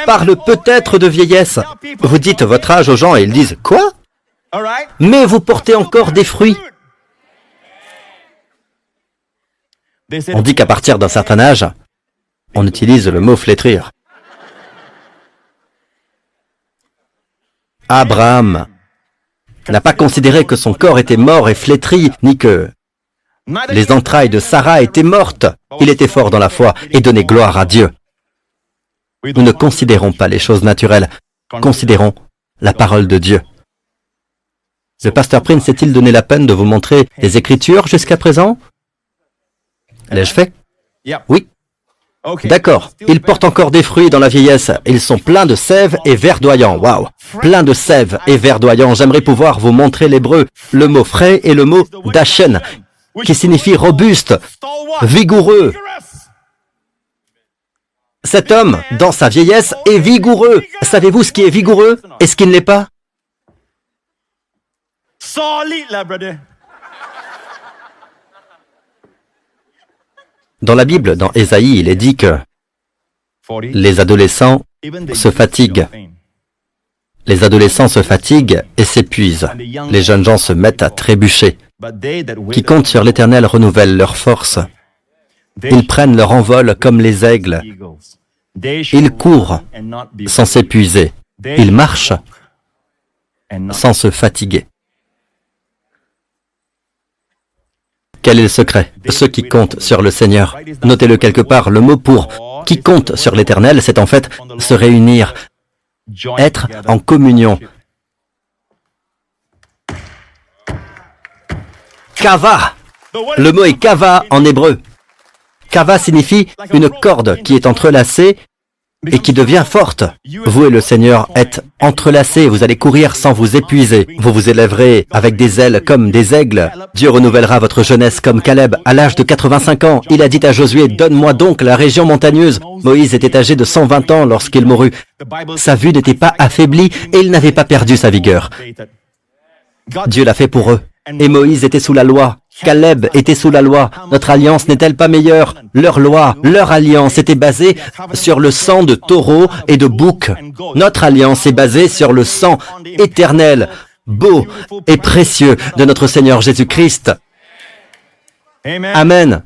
parle peut-être de vieillesse. Vous dites votre âge aux gens et ils disent « Quoi ?» Mais vous portez encore des fruits. On dit qu'à partir d'un certain âge, on utilise le mot « flétrir ». Abraham n'a pas considéré que son corps était mort et flétri, ni que les entrailles de Sarah étaient mortes. Il était fort dans la foi et donnait gloire à Dieu. Nous ne considérons pas les choses naturelles, considérons la parole de Dieu. Le pasteur Prince s'est-il donné la peine de vous montrer les Écritures jusqu'à présent? L'ai-je fait? Oui. D'accord. Ils portent encore des fruits dans la vieillesse. Ils sont pleins de sève et verdoyants. Waouh! Pleins de sève et verdoyants. J'aimerais pouvoir vous montrer l'hébreu, le mot frais et le mot dachen, qui signifie robuste, vigoureux. Cet homme, dans sa vieillesse, est vigoureux. Savez-vous ce qui est vigoureux et ce qui ne l'est pas? Dans la Bible, dans Ésaïe, il est dit que les adolescents se fatiguent. Les adolescents se fatiguent et s'épuisent. Les jeunes gens se mettent à trébucher. Qui comptent sur l'Éternel renouvellent leurs forces. Ils prennent leur envol comme les aigles. Ils courent sans s'épuiser. Ils marchent sans se fatiguer. Quel est le secret? Ceux qui comptent sur le Seigneur. Notez-le quelque part, le mot pour « qui compte sur l'Éternel », c'est en fait se réunir, être en communion. Kava. Le mot est kava en hébreu. Kava signifie une corde qui est entrelacée et qui devient forte. Vous et le Seigneur êtes entrelacés, vous allez courir sans vous épuiser. Vous vous élèverez avec des ailes comme des aigles. Dieu renouvellera votre jeunesse comme Caleb. À l'âge de 85 ans, il a dit à Josué, « Donne-moi donc la région montagneuse. » Moïse était âgé de 120 ans lorsqu'il mourut. Sa vue n'était pas affaiblie et il n'avait pas perdu sa vigueur. Dieu l'a fait pour eux. Et Moïse était sous la loi. Caleb était sous la loi. Notre alliance n'est-elle pas meilleure? Leur loi, leur alliance était basée sur le sang de taureau et de bouc. Notre alliance est basée sur le sang éternel, beau et précieux de notre Seigneur Jésus-Christ. Amen.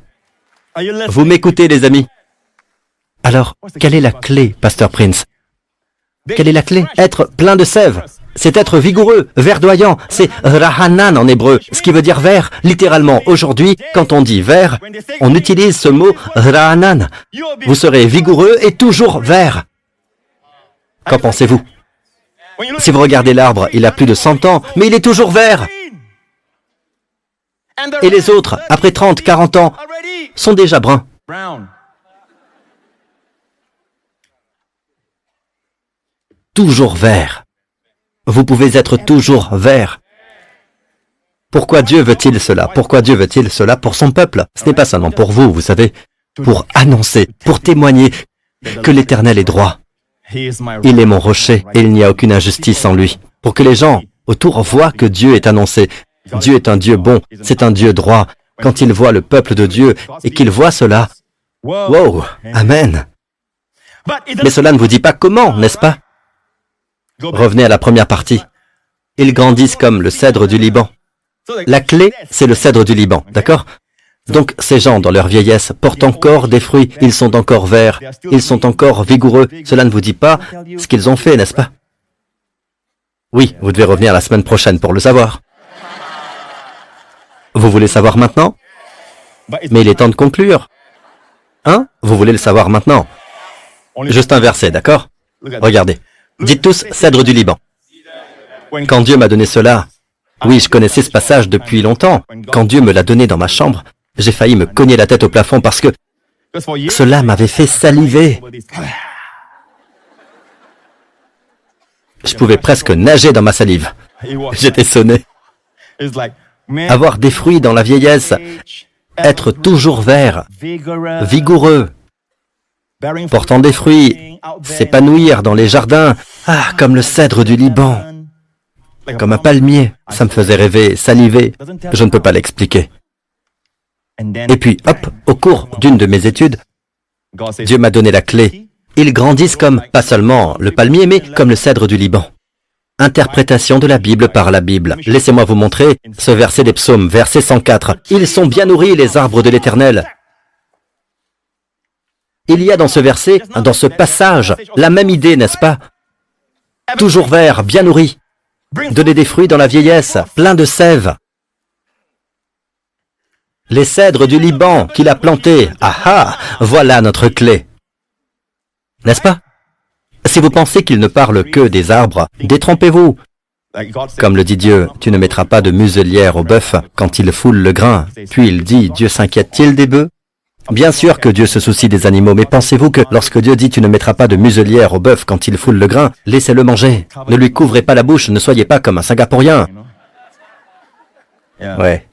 Vous m'écoutez, les amis? Alors, quelle est la clé, Pasteur Prince? Quelle est la clé? Être plein de sève. C'est être vigoureux, verdoyant. C'est rahanan en hébreu, ce qui veut dire vert. Littéralement, aujourd'hui, quand on dit vert, on utilise ce mot rahanan. Vous serez vigoureux et toujours vert. Qu'en pensez-vous? Si vous regardez l'arbre, il a plus de 100 ans, mais il est toujours vert. Et les autres, après 30, 40 ans, sont déjà bruns. Toujours vert. Vous pouvez être toujours vert. Pourquoi Dieu veut-il cela? Pourquoi Dieu veut-il cela pour son peuple? Ce n'est pas seulement pour vous, vous savez, pour annoncer, pour témoigner que l'Éternel est droit. Il est mon rocher et il n'y a aucune injustice en lui. Pour que les gens autour voient que Dieu est annoncé. Dieu est un Dieu bon, c'est un Dieu droit. Quand ils voient le peuple de Dieu et qu'ils voient cela, wow, amen. Mais cela ne vous dit pas comment, n'est-ce pas? Revenez à la première partie. Ils grandissent comme le cèdre du Liban. La clé, c'est le cèdre du Liban, d'accord? Donc ces gens, dans leur vieillesse, portent encore des fruits. Ils sont encore verts. Ils sont encore vigoureux. Cela ne vous dit pas ce qu'ils ont fait, n'est-ce pas? Oui, vous devez revenir la semaine prochaine pour le savoir. Vous voulez savoir maintenant? Mais il est temps de conclure. Hein? Vous voulez le savoir maintenant? Juste un verset, d'accord? Regardez. Dites tous cèdre du Liban. Quand Dieu m'a donné cela, oui, je connaissais ce passage depuis longtemps. Quand Dieu me l'a donné dans ma chambre, j'ai failli me cogner la tête au plafond parce que cela m'avait fait saliver. Je pouvais presque nager dans ma salive. J'étais sonné. Avoir des fruits dans la vieillesse, être toujours vert, vigoureux, portant des fruits, s'épanouir dans les jardins, comme le cèdre du Liban, comme un palmier. Ça me faisait rêver, saliver. Je ne peux pas l'expliquer. Et puis, hop, au cours d'une de mes études, Dieu m'a donné la clé. Ils grandissent comme, pas seulement le palmier, mais comme le cèdre du Liban. Interprétation de la Bible par la Bible. Laissez-moi vous montrer ce verset des psaumes, verset 104. Ils sont bien nourris, les arbres de l'Éternel. Il y a dans ce verset, dans ce passage, la même idée, n'est-ce pas? Toujours vert, bien nourri. Donner des fruits dans la vieillesse, plein de sève. Les cèdres du Liban qu'il a plantés. Voilà notre clé. N'est-ce pas? Si vous pensez qu'il ne parle que des arbres, détrompez-vous. Comme le dit Dieu, tu ne mettras pas de muselière au bœuf quand il foule le grain. Puis il dit, Dieu s'inquiète-t-il des bœufs? Bien sûr que Dieu se soucie des animaux, mais pensez-vous que lorsque Dieu dit tu ne mettras pas de muselière au bœuf quand il foule le grain, laissez-le manger. Ne lui couvrez pas la bouche, ne soyez pas comme un Singapourien. Ouais.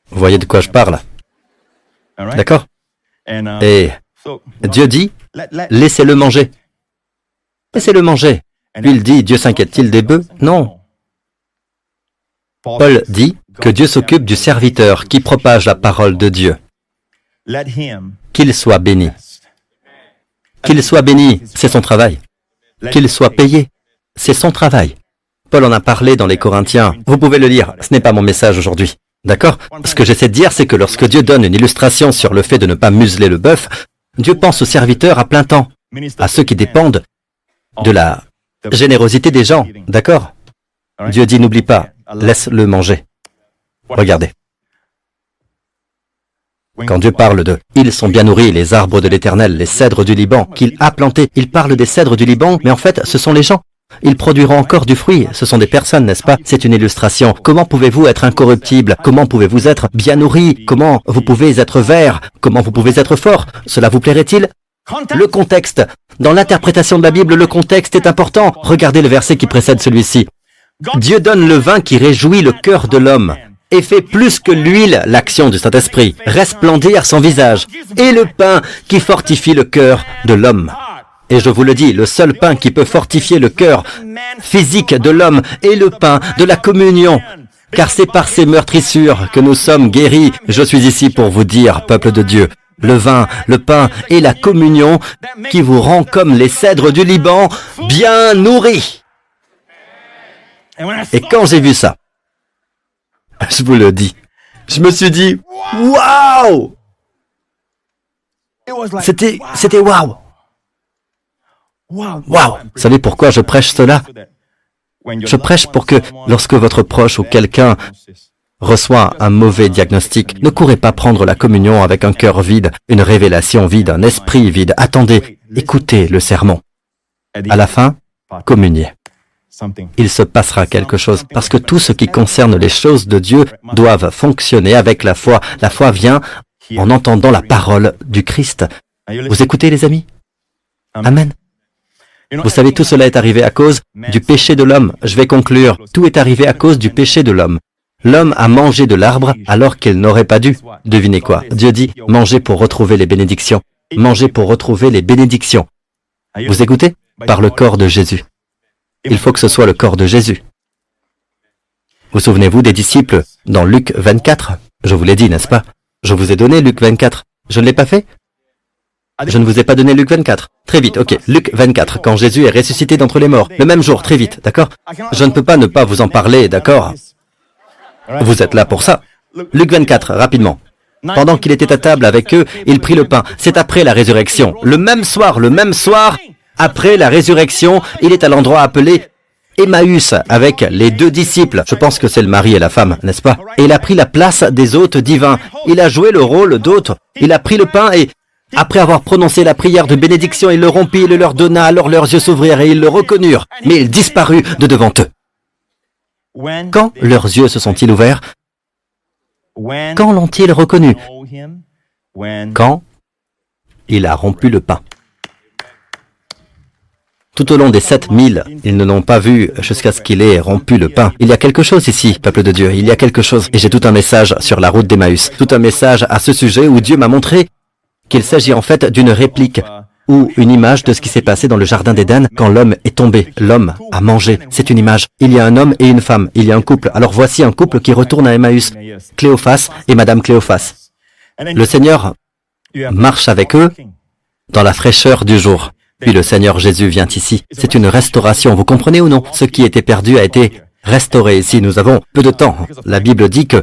Vous voyez de quoi je parle? D'accord? Et Dieu dit, laissez-le manger. Laissez-le manger. Puis il dit, Dieu s'inquiète-t-il des bœufs? Non. Paul dit que Dieu s'occupe du serviteur qui propage la parole de Dieu. Qu'il soit béni. Qu'il soit béni, c'est son travail. Qu'il soit payé, c'est son travail. Paul en a parlé dans les Corinthiens. Vous pouvez le lire, ce n'est pas mon message aujourd'hui. D'accord? Ce que j'essaie de dire, c'est que lorsque Dieu donne une illustration sur le fait de ne pas museler le bœuf, Dieu pense aux serviteurs à plein temps, à ceux qui dépendent de la générosité des gens. D'accord? Dieu dit, n'oublie pas, laisse-le manger. Regardez. Quand Dieu parle de « Ils sont bien nourris, les arbres de l'Éternel, les cèdres du Liban, qu'il a plantés », il parle des cèdres du Liban, mais en fait, ce sont les gens. Ils produiront encore du fruit, ce sont des personnes, n'est-ce pas? C'est une illustration. Comment pouvez-vous être incorruptible? Comment pouvez-vous être bien nourri? Comment vous pouvez être vert? Comment vous pouvez être fort? Cela vous plairait-il? Le contexte. Dans l'interprétation de la Bible, le contexte est important. Regardez le verset qui précède celui-ci. Dieu donne le vin qui réjouit le cœur de l'homme et fait plus que l'huile l'action du Saint-Esprit, resplendir son visage, et le pain qui fortifie le cœur de l'homme. Et je vous le dis, le seul pain qui peut fortifier le cœur physique de l'homme est le pain de la communion. Car c'est par ces meurtrissures que nous sommes guéris. Je suis ici pour vous dire, peuple de Dieu, le vin, le pain et la communion qui vous rend comme les cèdres du Liban, bien nourris. Et quand j'ai vu ça, je vous le dis, je me suis dit, waouh! C'était waouh. Waouh. Vous savez pourquoi je prêche cela? Je prêche pour que, lorsque votre proche ou quelqu'un reçoit un mauvais diagnostic, ne courez pas prendre la communion avec un cœur vide, une révélation vide, un esprit vide. Attendez, écoutez le sermon. À la fin, communiez. Il se passera quelque chose, parce que tout ce qui concerne les choses de Dieu doivent fonctionner avec la foi. La foi vient en entendant la parole du Christ. Vous écoutez, les amis? Amen. Vous savez, tout cela est arrivé à cause du péché de l'homme. Je vais conclure. Tout est arrivé à cause du péché de l'homme. L'homme a mangé de l'arbre alors qu'il n'aurait pas dû. Devinez quoi? Dieu dit, mangez pour retrouver les bénédictions. Mangez pour retrouver les bénédictions. Vous écoutez? Par le corps de Jésus. Il faut que ce soit le corps de Jésus. Vous souvenez-vous des disciples dans Luc 24? Je vous l'ai dit, n'est-ce pas? Je vous ai donné Luc 24. Je ne l'ai pas fait? Je ne vous ai pas donné Luc 24. Très vite, ok. Luc 24, quand Jésus est ressuscité d'entre les morts. Le même jour, très vite, d'accord? Je ne peux pas ne pas vous en parler, d'accord? Vous êtes là pour ça. Luc 24, rapidement. Pendant qu'il était à table avec eux, il prit le pain. C'est après la résurrection. Le même soir, après la résurrection, il est à l'endroit appelé Emmaüs avec les deux disciples. Je pense que c'est le mari et la femme, n'est-ce pas? Et il a pris la place des hôtes divins. Il a joué le rôle d'hôte. Il a pris le pain et, après avoir prononcé la prière de bénédiction, il le rompit et le leur donna. Alors leurs yeux s'ouvrirent et ils le reconnurent. Mais il disparut de devant eux. Quand leurs yeux se sont-ils ouverts? Quand l'ont-ils reconnu? Quand il a rompu le pain. Tout au long des 7000, ils ne l'ont pas vu jusqu'à ce qu'il ait rompu le pain. Il y a quelque chose ici, peuple de Dieu, il y a quelque chose. Et j'ai tout un message sur la route d'Emmaüs, tout un message à ce sujet où Dieu m'a montré qu'il s'agit en fait d'une réplique ou une image de ce qui s'est passé dans le jardin d'Éden quand l'homme est tombé. L'homme a mangé. C'est une image. Il y a un homme et une femme. Il y a un couple. Alors voici un couple qui retourne à Emmaüs. Cléophas et Madame Cléophas. Le Seigneur marche avec eux dans la fraîcheur du jour. Puis le Seigneur Jésus vient ici. C'est une restauration. Vous comprenez ou non? Ce qui était perdu a été restauré ici. Nous avons peu de temps. La Bible dit que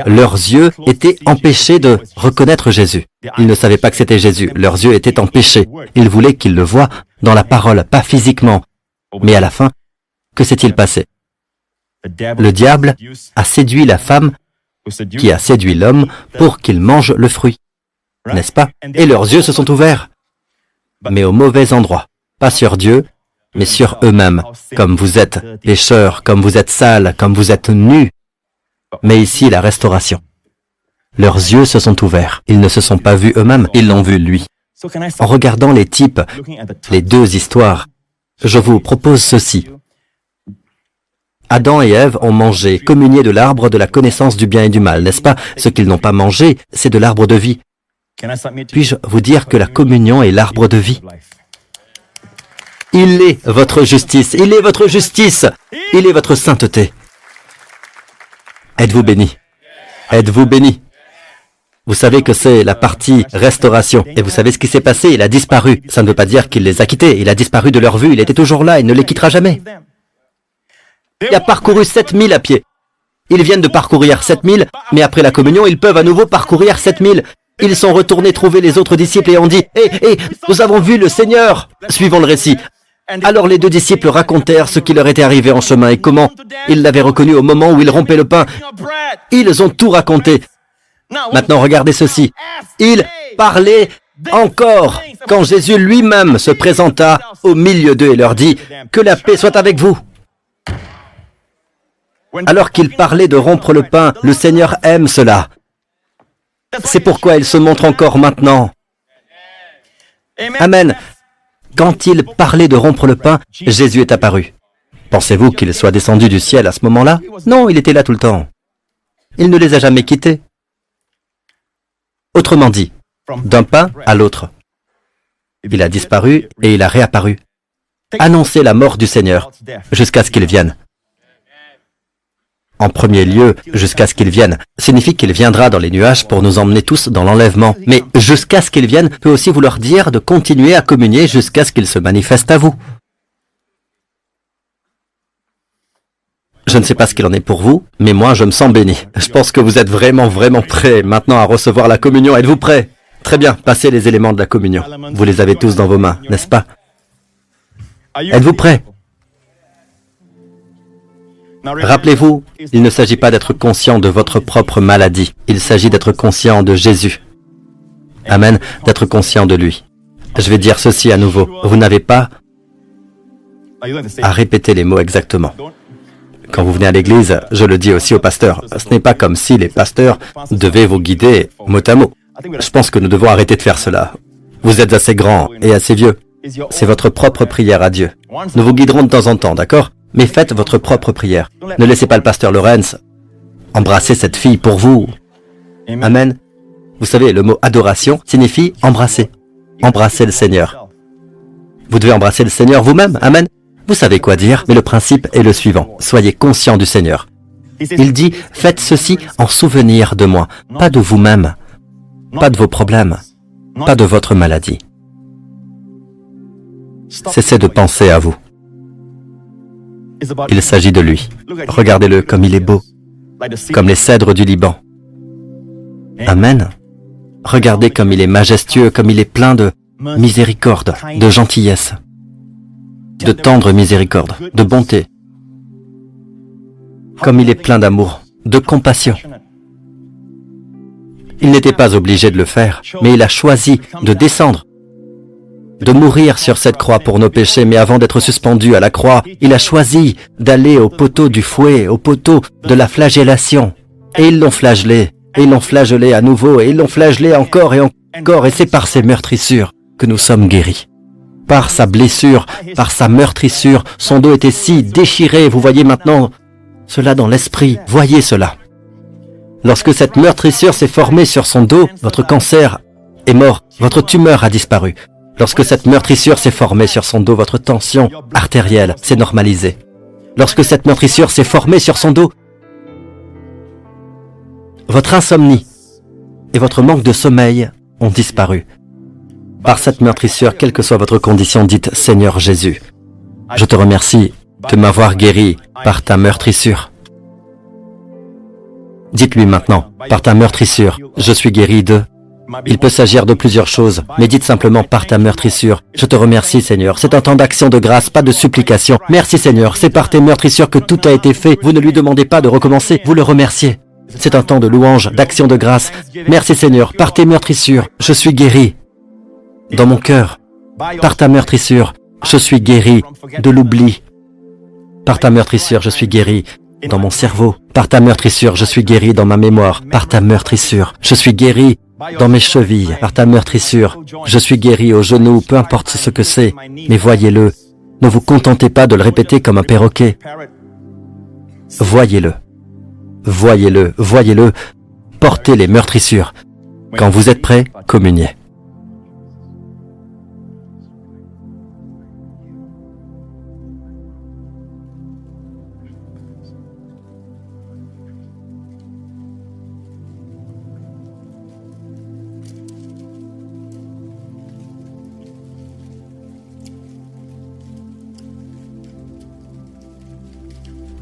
leurs yeux étaient empêchés de reconnaître Jésus. Ils ne savaient pas que c'était Jésus. Leurs yeux étaient empêchés. Ils voulaient qu'ils le voient dans la parole, pas physiquement. Mais à la fin, que s'est-il passé? Le diable a séduit la femme qui a séduit l'homme pour qu'il mange le fruit. N'est-ce pas? Et leurs yeux se sont ouverts. Mais au mauvais endroit. Pas sur Dieu, mais sur eux-mêmes. Comme vous êtes pécheurs, comme vous êtes sales, comme vous êtes nus. Mais ici, la restauration. Leurs yeux se sont ouverts. Ils ne se sont pas vus eux-mêmes, ils l'ont vu lui. En regardant les types, les deux histoires, je vous propose ceci. Adam et Ève ont mangé, communié de l'arbre de la connaissance du bien et du mal, n'est-ce pas? Ce qu'ils n'ont pas mangé, c'est de l'arbre de vie. Puis-je vous dire que la communion est l'arbre de vie? Il est votre justice, il est votre justice, il est votre sainteté. Êtes-vous bénis? Êtes-vous bénis? Vous savez que c'est la partie restauration. Et vous savez ce qui s'est passé? Il a disparu. Ça ne veut pas dire qu'il les a quittés. Il a disparu de leur vue. Il était toujours là. Il ne les quittera jamais. Il a parcouru 7000 à pied. Ils viennent de parcourir 7000, mais après la communion, ils peuvent à nouveau parcourir 7000. Ils sont retournés trouver les autres disciples et ont dit « Hé, nous avons vu le Seigneur !» Suivons le récit. Alors les deux disciples racontèrent ce qui leur était arrivé en chemin et comment ils l'avaient reconnu au moment où il rompait le pain. Ils ont tout raconté. Maintenant, regardez ceci. Ils parlaient encore quand Jésus lui-même se présenta au milieu d'eux et leur dit « Que la paix soit avec vous !» Alors qu'il parlait de rompre le pain, le Seigneur aime cela. C'est pourquoi il se montre encore maintenant. Amen. Quand il parlait de rompre le pain, Jésus est apparu. Pensez-vous qu'il soit descendu du ciel à ce moment-là? Non, il était là tout le temps. Il ne les a jamais quittés. Autrement dit, d'un pain à l'autre. Il a disparu et il a réapparu. Annoncez la mort du Seigneur jusqu'à ce qu'il vienne. En premier lieu, jusqu'à ce qu'il vienne, signifie qu'il viendra dans les nuages pour nous emmener tous dans l'enlèvement. Mais jusqu'à ce qu'il vienne peut aussi vouloir dire de continuer à communier jusqu'à ce qu'il se manifeste à vous. Je ne sais pas ce qu'il en est pour vous, mais moi je me sens béni. Je pense que vous êtes vraiment prêts maintenant à recevoir la communion. Êtes-vous prêts? Très bien, passez les éléments de la communion. Vous les avez tous dans vos mains, n'est-ce pas? Êtes-vous prêts? Rappelez-vous, il ne s'agit pas d'être conscient de votre propre maladie. Il s'agit d'être conscient de Jésus. Amen, d'être conscient de lui. Je vais dire ceci à nouveau. Vous n'avez pas à répéter les mots exactement. Quand vous venez à l'église, je le dis aussi aux pasteurs, ce n'est pas comme si les pasteurs devaient vous guider mot à mot. Je pense que nous devons arrêter de faire cela. Vous êtes assez grand et assez vieux. C'est votre propre prière à Dieu. Nous vous guiderons de temps en temps, d'accord? Mais faites votre propre prière. Ne laissez pas le pasteur Lorenz embrasser cette fille pour vous. Amen. Vous savez, le mot adoration signifie embrasser. Embrasser le Seigneur. Vous devez embrasser le Seigneur vous-même. Amen. Vous savez quoi dire, mais le principe est le suivant. Soyez conscient du Seigneur. Il dit, faites ceci en souvenir de moi, pas de vous-même, pas de vos problèmes, pas de votre maladie. Cessez de penser à vous. Il s'agit de lui. Regardez-le comme il est beau, comme les cèdres du Liban. Amen. Regardez comme il est majestueux, comme il est plein de miséricorde, de gentillesse, de tendre miséricorde, de bonté, comme il est plein d'amour, de compassion. Il n'était pas obligé de le faire, mais il a choisi de descendre, de mourir sur cette croix pour nos péchés, mais avant d'être suspendu à la croix, il a choisi d'aller au poteau du fouet, au poteau de la flagellation. Et ils l'ont flagellé, et ils l'ont flagellé à nouveau, et ils l'ont flagellé encore et encore, et c'est par ces meurtrissures que nous sommes guéris. Par sa blessure, par sa meurtrissure, son dos était si déchiré, vous voyez maintenant cela dans l'esprit, voyez cela. Lorsque cette meurtrissure s'est formée sur son dos, votre cancer est mort, votre tumeur a disparu. Lorsque cette meurtrissure s'est formée sur son dos, votre tension artérielle s'est normalisée. Lorsque cette meurtrissure s'est formée sur son dos, votre insomnie et votre manque de sommeil ont disparu. Par cette meurtrissure, quelle que soit votre condition, dites « Seigneur Jésus, je te remercie de m'avoir guéri par ta meurtrissure. » Dites-lui maintenant, par ta meurtrissure, je suis guéri de... Il peut s'agir de plusieurs choses, mais dites simplement par ta meurtrissure. Je te remercie Seigneur, c'est un temps d'action de grâce, pas de supplication. Merci Seigneur, c'est par tes meurtrissures que tout a été fait. Vous ne lui demandez pas de recommencer, vous le remerciez. C'est un temps de louange, d'action de grâce. Merci Seigneur, par tes meurtrissures, je suis guéri. Dans mon cœur, par ta meurtrissure, je suis guéri de l'oubli. Par ta meurtrissure, je suis guéri dans mon cerveau. Par ta meurtrissure, je suis guéri dans ma mémoire. Par ta meurtrissure, je suis guéri dans mes chevilles. Par ta meurtrissure, je suis guéri aux genoux, peu importe ce que c'est. Mais voyez-le, ne vous contentez pas de le répéter comme un perroquet. Voyez-le, voyez-le, voyez-le, portez les meurtrissures. Quand vous êtes prêts, communiez.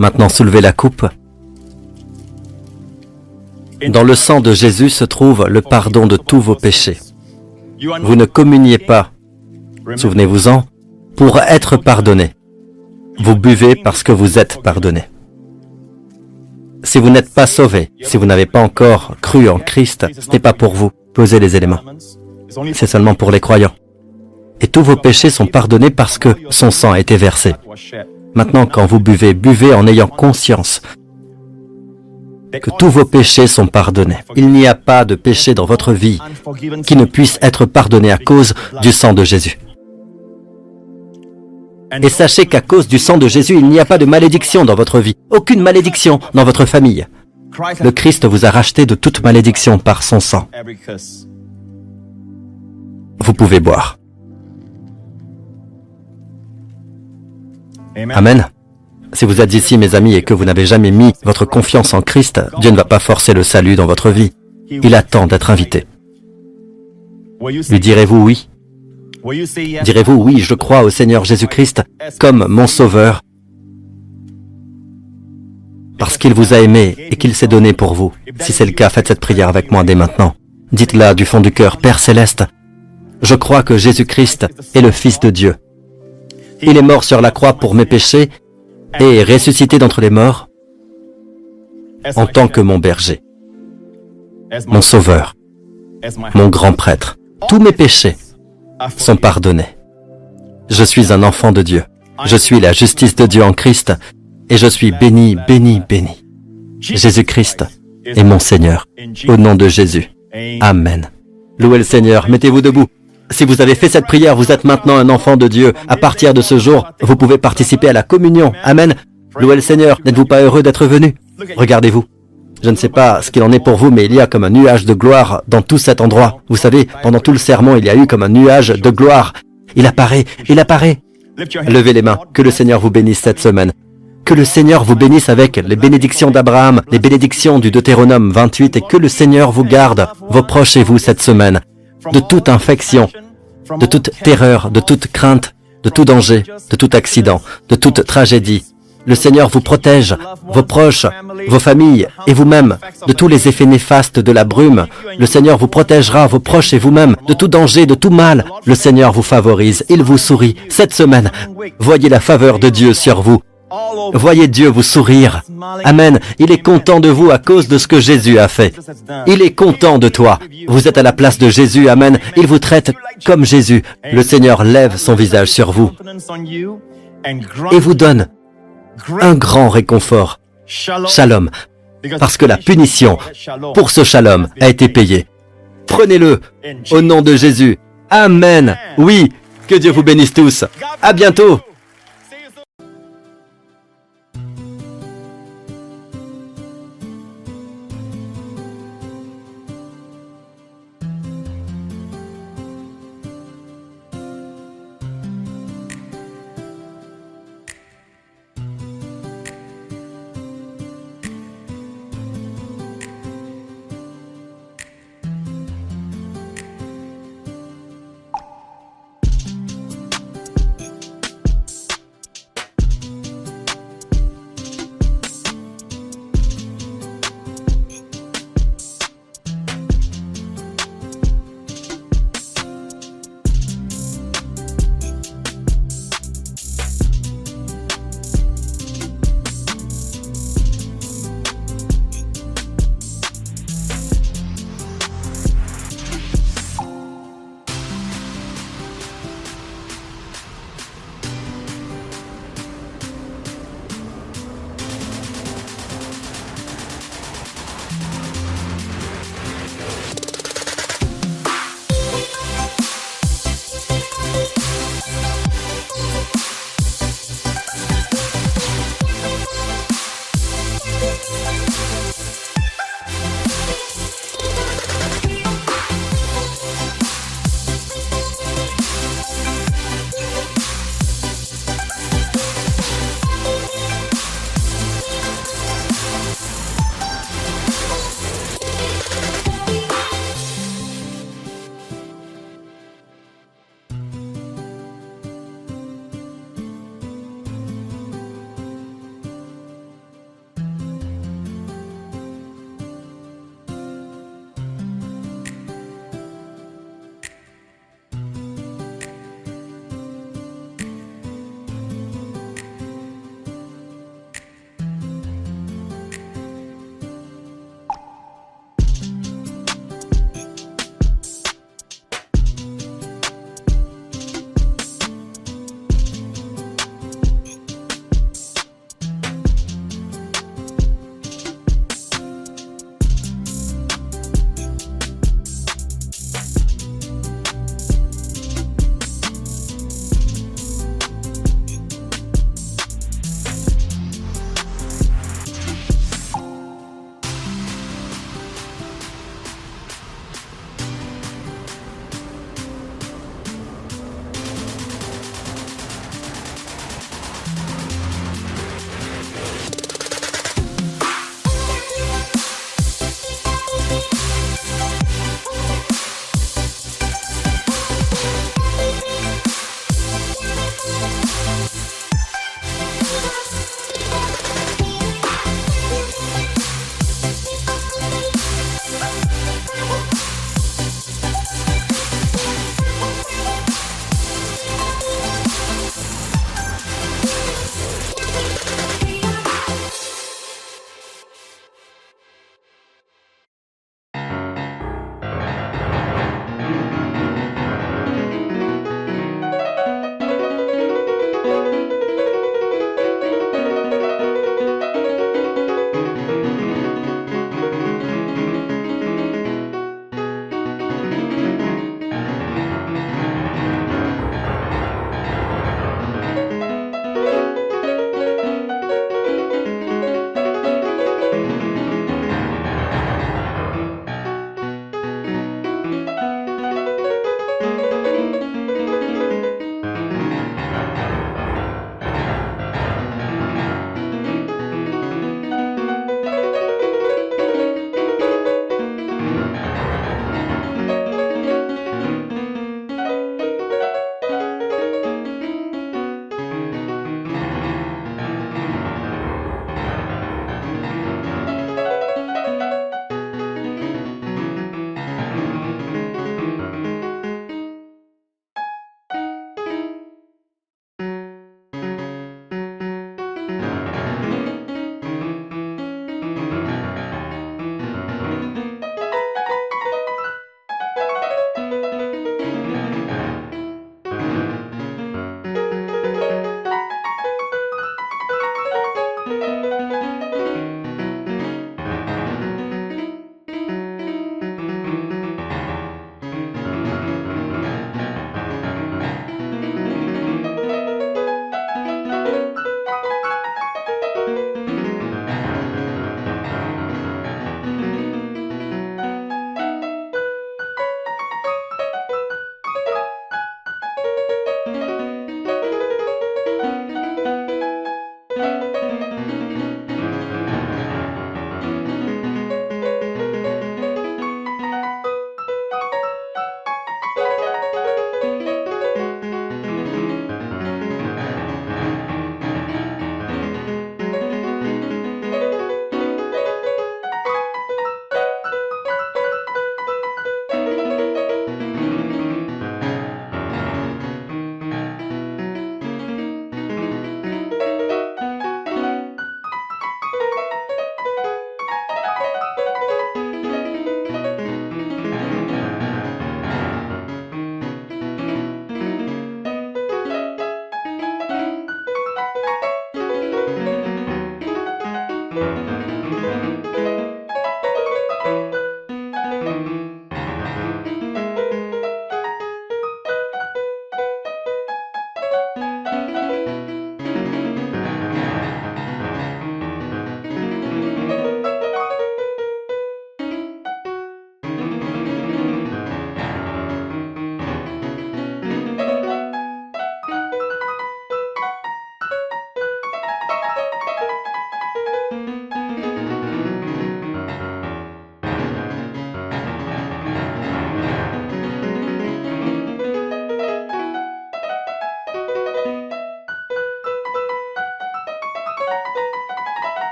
Maintenant, soulevez la coupe. Dans le sang de Jésus se trouve le pardon de tous vos péchés. Vous ne communiez pas, souvenez-vous-en, pour être pardonné. Vous buvez parce que vous êtes pardonné. Si vous n'êtes pas sauvé, si vous n'avez pas encore cru en Christ, ce n'est pas pour vous. Posez les éléments. C'est seulement pour les croyants. Et tous vos péchés sont pardonnés parce que son sang a été versé. Maintenant, quand vous buvez, buvez en ayant conscience que tous vos péchés sont pardonnés. Il n'y a pas de péché dans votre vie qui ne puisse être pardonné à cause du sang de Jésus. Et sachez qu'à cause du sang de Jésus, il n'y a pas de malédiction dans votre vie, aucune malédiction dans votre famille. Le Christ vous a racheté de toute malédiction par son sang. Vous pouvez boire. Amen. Si vous êtes ici, mes amis, et que vous n'avez jamais mis votre confiance en Christ, Dieu ne va pas forcer le salut dans votre vie. Il attend d'être invité. Lui direz-vous oui? Direz-vous oui, je crois au Seigneur Jésus-Christ comme mon Sauveur, parce qu'il vous a aimé et qu'il s'est donné pour vous. Si c'est le cas, faites cette prière avec moi dès maintenant. Dites-la du fond du cœur, Père Céleste, je crois que Jésus-Christ est le Fils de Dieu. Il est mort sur la croix pour mes péchés et est ressuscité d'entre les morts en tant que mon berger, mon sauveur, mon grand prêtre. Tous mes péchés sont pardonnés. Je suis un enfant de Dieu. Je suis la justice de Dieu en Christ et je suis béni, béni, béni. Jésus-Christ est mon Seigneur. Au nom de Jésus. Amen. Louez le Seigneur. Mettez-vous debout. Si vous avez fait cette prière, vous êtes maintenant un enfant de Dieu. À partir de ce jour, vous pouvez participer à la communion. Amen. Louez le Seigneur. N'êtes-vous pas heureux d'être venu? Regardez-vous. Je ne sais pas ce qu'il en est pour vous, mais il y a comme un nuage de gloire dans tout cet endroit. Vous savez, pendant tout le sermon, il y a eu comme un nuage de gloire. Il apparaît, il apparaît. Levez les mains. Que le Seigneur vous bénisse cette semaine. Que le Seigneur vous bénisse avec les bénédictions d'Abraham, les bénédictions du Deutéronome 28, et que le Seigneur vous garde, vos proches et vous cette semaine, de toute infection, de toute terreur, de toute crainte, de tout danger, de tout accident, de toute tragédie. Le Seigneur vous protège, vos proches, vos familles et vous-même, de tous les effets néfastes de la brume. Le Seigneur vous protégera, vos proches et vous-même, de tout danger, de tout mal. Le Seigneur vous favorise, il vous sourit. Cette semaine, voyez la faveur de Dieu sur vous. Voyez Dieu vous sourire. Amen. Il est content de vous à cause de ce que Jésus a fait. Il est content de toi. Vous êtes à la place de Jésus. Amen. Il vous traite comme Jésus. Le Seigneur lève son visage sur vous et vous donne un grand réconfort. Shalom. Parce que la punition pour ce shalom a été payée. Prenez-le au nom de Jésus. Amen. Oui, que Dieu vous bénisse tous. À bientôt.